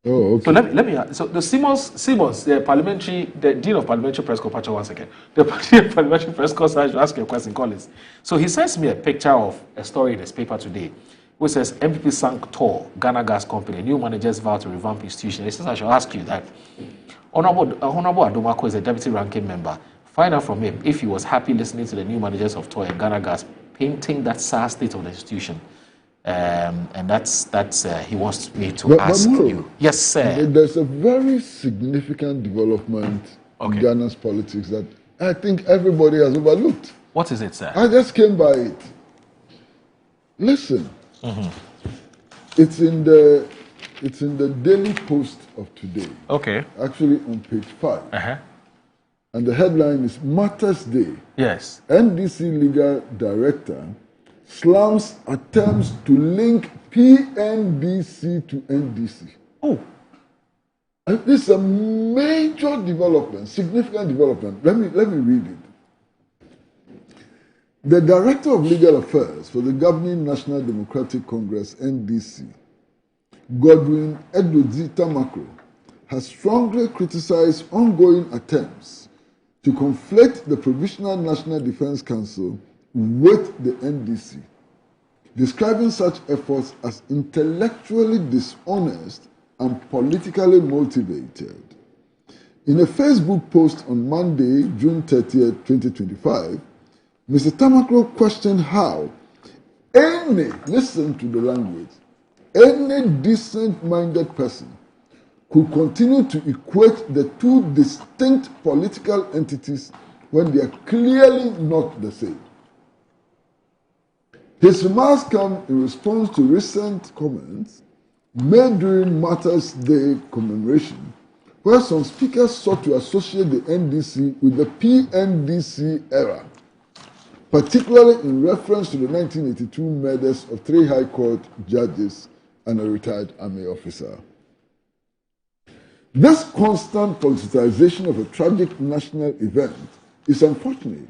C: Oh, okay.
A: So let me. So the Simmons, the Dean of Parliamentary Press Corps, once again. The Dean of Parliamentary Press Corps, I should ask you a question, Collins. So he sends me a picture of a story in his paper today, which says MPP sank Tor, Ghana Gas Company, new managers vow to revamp institution. He says I should ask you that Honorable Adomako is a deputy ranking member. Find out from him if he was happy listening to the new managers of Tor and Ghana Gas painting that sad state of the institution. And that's he wants me to ask you. Yes, sir.
C: There's a very significant development in Ghana's politics that I think everybody has overlooked.
A: What is it, sir?
C: I just came by it. Listen, it's in the Daily Post of today.
A: Okay.
C: Actually, on page 5. And the headline is Matters Day.
A: Yes.
C: NDC legal director slams attempts to link PNDC to NDC.
A: Oh.
C: And this is a major development, significant development. Let me read it. The Director of Legal Affairs for the governing National Democratic Congress, NDC, Godwin Edodzi Tamaklo, has strongly criticized ongoing attempts to conflate the Provisional National Defense Council with the NDC, describing such efforts as intellectually dishonest and politically motivated. In a Facebook post on Monday, June 30th, 2025, Mr. Tamaklo questioned how listen to the language, any decent-minded person could continue to equate the two distinct political entities when they are clearly not the same. His remarks come in response to recent comments made during Matters Day commemoration, where some speakers sought to associate the NDC with the PNDC era, particularly in reference to the 1982 murders of 3 High Court judges and a retired army officer. This constant politicization of a tragic national event is unfortunate.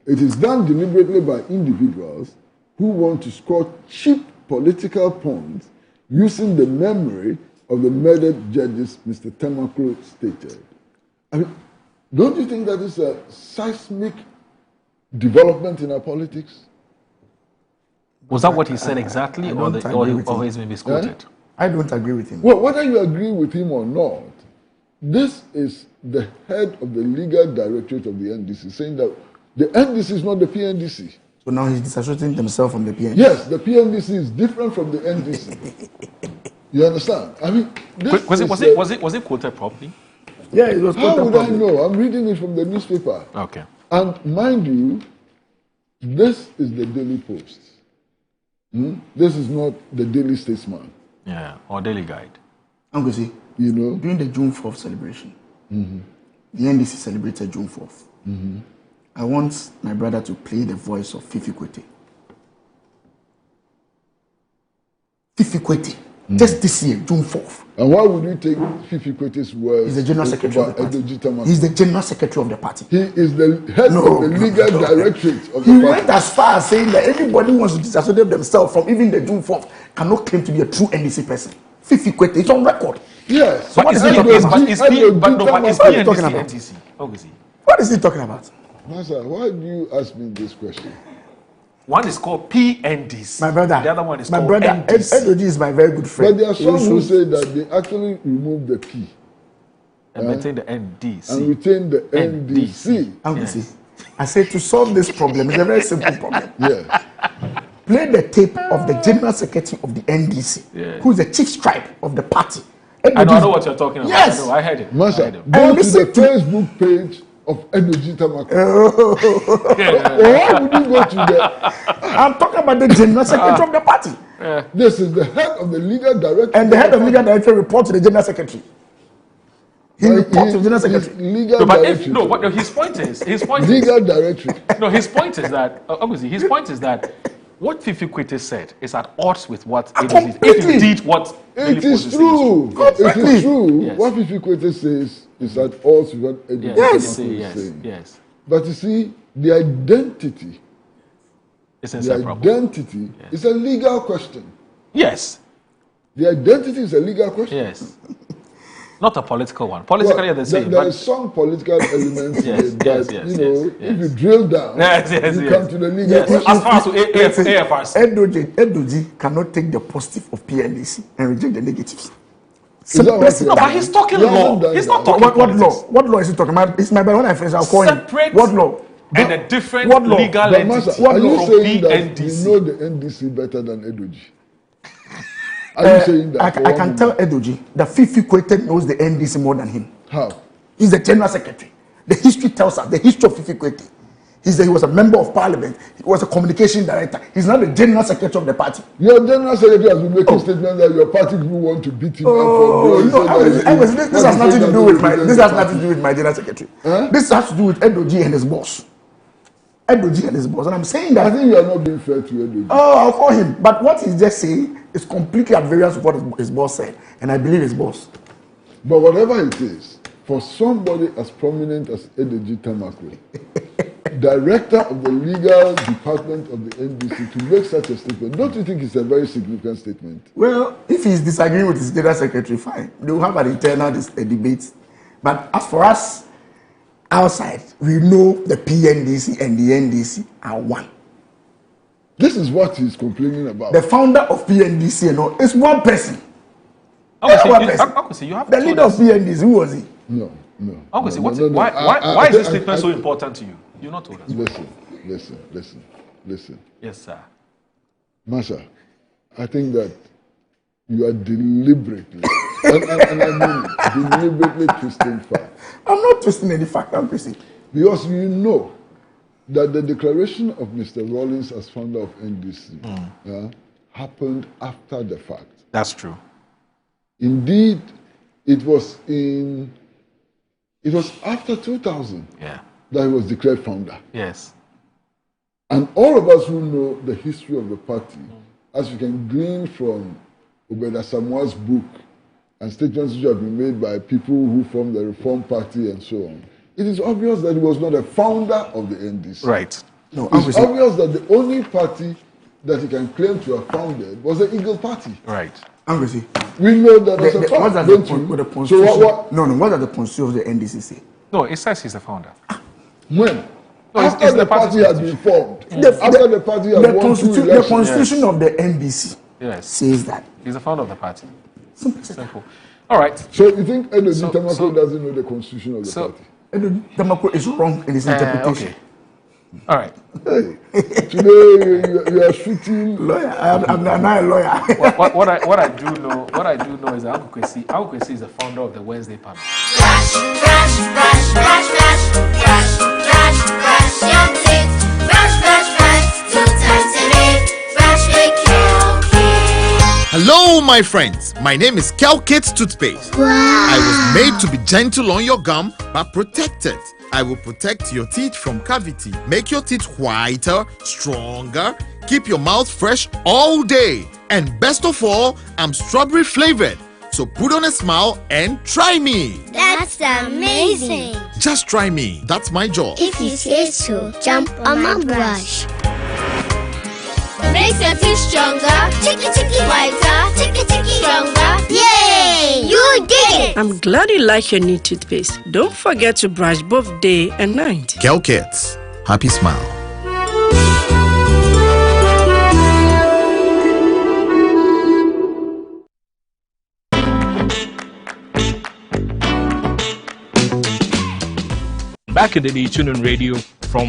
C: It is done deliberately by individuals who want to score cheap political points using the memory of the murdered judges, Mr. Tamaklo stated. I mean, don't you think that is a seismic development in our politics?
A: Was that what he said exactly, or he's been misquoted?
B: I don't agree with him.
C: Well, whether you agree with him or not, this is the head of the legal directorate of the NDC saying that the NDC is not the PNDC.
B: So now he's disassociating himself from the PNDC.
C: Yes, the PNDC is different from the NDC. You understand? I mean,
A: was it quoted properly?
B: Yeah, it was quoted properly.
C: How would I know? I'm reading it from the newspaper.
A: Okay.
C: And mind you, this is the Daily Post. This is not the Daily Statesman.
A: Yeah, or Daily Guide.
B: I'm going to say,
C: you know,
B: during the June 4th celebration, the NDC celebrated June 4th. I want my brother to play the voice of Fifi Kwete. Fifi Kwete, just this year, June 4th.
C: And why would you take Fifi Kwete's words?
B: He's the general secretary of the party. He's the general secretary of the party.
C: He is the head of the legal directorate of the party.
B: He went as far as saying that anybody who wants to disassociate themselves from even the June 4th cannot claim to be a true NDC person. Fifi Kwete, it's on record.
C: Yes.
B: So what is he talking about? What is he talking about?
C: Master, why do you ask me this question?
A: One is called PNDC.
B: My brother.
A: The other one is
B: my
A: called
B: brother.
A: NDC.
B: Edoji is my very good friend.
C: But there are some who say that they actually removed the P.
A: And retain the NDC.
C: And retain the NDC.
B: Yes. I said to solve this problem, it's a very simple problem.
C: Yeah.
B: Play the tape of the general secretary of the NDC, who is the chief scribe of the party.
A: I know what you're talking about.
B: Yes.
A: I heard it.
C: Master, go to the Facebook page of Edodzi Tamaklo. Why would you go to the...
B: I'm talking about the general secretary of the party.
C: This is the head of the legal director.
B: And the head of the legal director reports to the general secretary. He reports to the general secretary.
A: His point is
C: legal directory.
A: No, his point is that obviously his point is that what Fifi said is at odds with what
B: completely.
A: If indeed what
C: it is true. It is true. Yes. What Fifi says is at odds with what Eddie saying.
A: Yes.
C: But you see, the identity
A: is
C: is a legal question.
A: Yes.
C: The identity is a legal question.
A: Yes. Not a political one. Politically, they say.
C: There is some political elements if you drill down, you come to the legal.
A: Yes. As far as AFRs.
B: Edoji cannot take the positive of PNDC and reject the negatives.
A: No, but he's talking law. He's not talking
B: what law? What law is he talking about? It's my when I finish, I'll call him. What law?
A: And a different legal entity.
C: Are you saying that you know the NDC better than Edoji? Are you saying that?
B: I can tell Edoji that Fifi Kwete knows the NDC more than him.
C: How?
B: He's the general secretary. The history tells us the history of Fifi Kwete. He was a member of parliament. He was a communication director. He's not the general secretary of the party.
C: Your general secretary has been making statements that your party people want to beat him up.
B: This has nothing to do with my. This has nothing to do with my general secretary. This has to do with Edoji and his boss. Edoji and his boss, and I'm saying that.
C: I think you are not being fair to Edoji.
B: Oh, I'll call him. But what he's just saying is completely at variance with what his boss said, and I believe his boss.
C: But whatever it is, for somebody as prominent as Edoji Tamakwe, director of the legal department of the NDC, to make such a statement, don't you think it's a very significant statement?
B: Well, if he's disagreeing with his general secretary, fine. They will have an internal debate. But as for us, outside, we know the PNDC and the NDC are one.
C: This is what he's complaining about.
B: The founder of PNDC and all is one person. The leader of PNDC, who was he?
C: No.
A: Why is this statement so important to you? You're not told us.
C: Listen.
A: Yes, sir.
C: Masha, I think that you are deliberately, and I mean deliberately twisting facts.
B: I'm not twisting any fact, I'm busy.
C: Because you know that the declaration of Mr. Rawlings as founder of NDC happened after the fact.
A: That's true.
C: Indeed, it was after 2000 that he was declared founder.
A: Yes.
C: And all of us who know the history of the party, as you can glean from Obeda Samuel's book and statements which have been made by people who formed the Reform Party and so on, it is obvious that he was not a founder of the NDC.
A: Right.
C: No, it's obvious that the only party that he can claim to have founded was the Eagle Party.
A: Right.
C: We know that as a fact,
B: what does the constitution? What does the constitution of the NDC say?
A: No, it says he's the founder.
C: When? After the party has been formed. After the party has won 2 elections.
B: The constitution of the NDC says that.
A: He's the founder of the party. Simple. All right.
C: So you think Edoji Tamakwe doesn't know the constitution of the party?
B: Edoji Tamakwe is wrong in his interpretation.
A: Okay. All right.
C: Today you are shooting.
B: Lawyer. I'm not a lawyer.
A: What I do know is that Uncle Kwesi is the founder of the Wednesday panel.
K: Hello, my friends. My name is Kelkit's Toothpaste.
Q: Wow.
K: I was made to be gentle on your gum, but protected. I will protect your teeth from cavity, make your teeth whiter, stronger, keep your mouth fresh all day. And best of all, I'm strawberry flavored. So put on a smile and try me.
Q: That's amazing.
K: Just try me. That's my job.
Q: If you say so, jump on my brush. Makes your teeth stronger, chicky whiter, chicky stronger. Yay! You did it!
R: I'm glad you like your new toothpaste. Don't forget to brush both day and night.
K: Kelkits, happy smile.
S: Back in the day, tune on radio from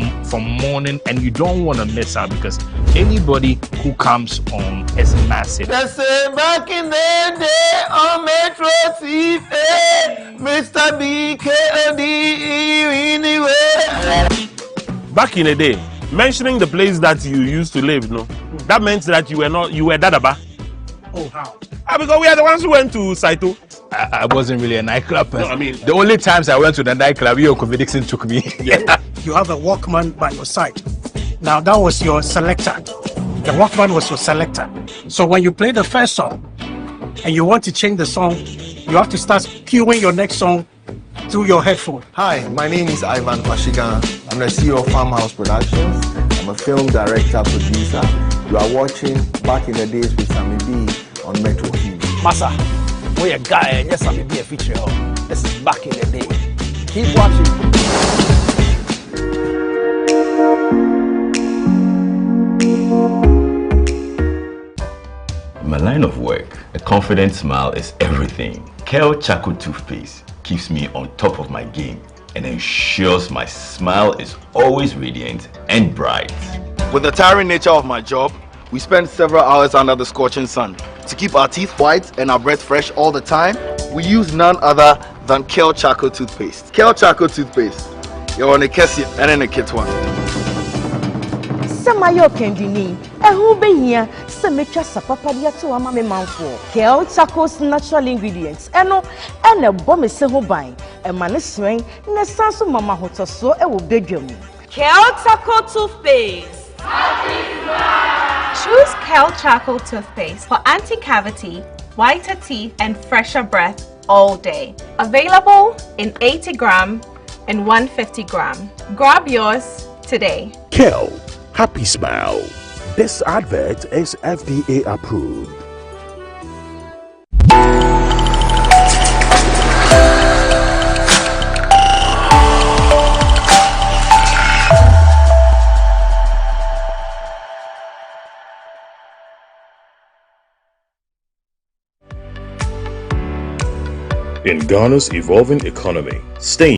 S: morning, and you don't want to miss out because anybody who comes on is massive.
T: They say back in the day on Metro TV, Mr. BKD anyway.
U: Back in the day, mentioning the place that you used to live, no, that meant that you were Dadaba.
S: Oh, how?
U: Because we are the ones who went to Saito.
V: I wasn't really a nightclub person.
U: No, I mean,
V: the only times I went to the nightclub, your Dixon took me.
S: Yeah.
W: You have a Walkman by your side. Now that was your selector.
E: The Walkman was your selector. So when you play the first song and you want to change the song, you have to start cueing your next song through your headphone.
N: Hi, my name is Ivan Pashigan. I'm the CEO of Farmhouse Productions. I'm a film director, producer. You are watching Back in the Days with Sammy B on Metro TV.
F: Massa, we a guy and yes, Sammy B a feature. This is Back in the Day. Keep watching.
W: In my line of work, a confident smile is everything. Kel Charcoal Toothpaste keeps me on top of my game and ensures my smile is always radiant and bright.
N: With the tiring nature of my job, we spend several hours under the scorching sun. To keep our teeth white and our breath fresh all the time, we use none other than Kel Charcoal Toothpaste. Kel Charcoal Toothpaste. You're on a Kessie and in a kit one.
X: Samayo Kendini, a who be here, Sametra Sapapadia to a mammy mouthful. Kel Charcoal's natural ingredients, and a bomb is several buying, a man is swing, and a sans of Mama Hotter so a will bedroom.
M: Kel Charcoal Toothpaste. Choose Kel Charcoal Toothpaste for anti-cavity, whiter teeth, and fresher breath all day. Available in 80 gram and 150 gram. Grab yours today.
O: Kel, happy smile. This advert is FDA approved.
Y: In Ghana's evolving economy, staying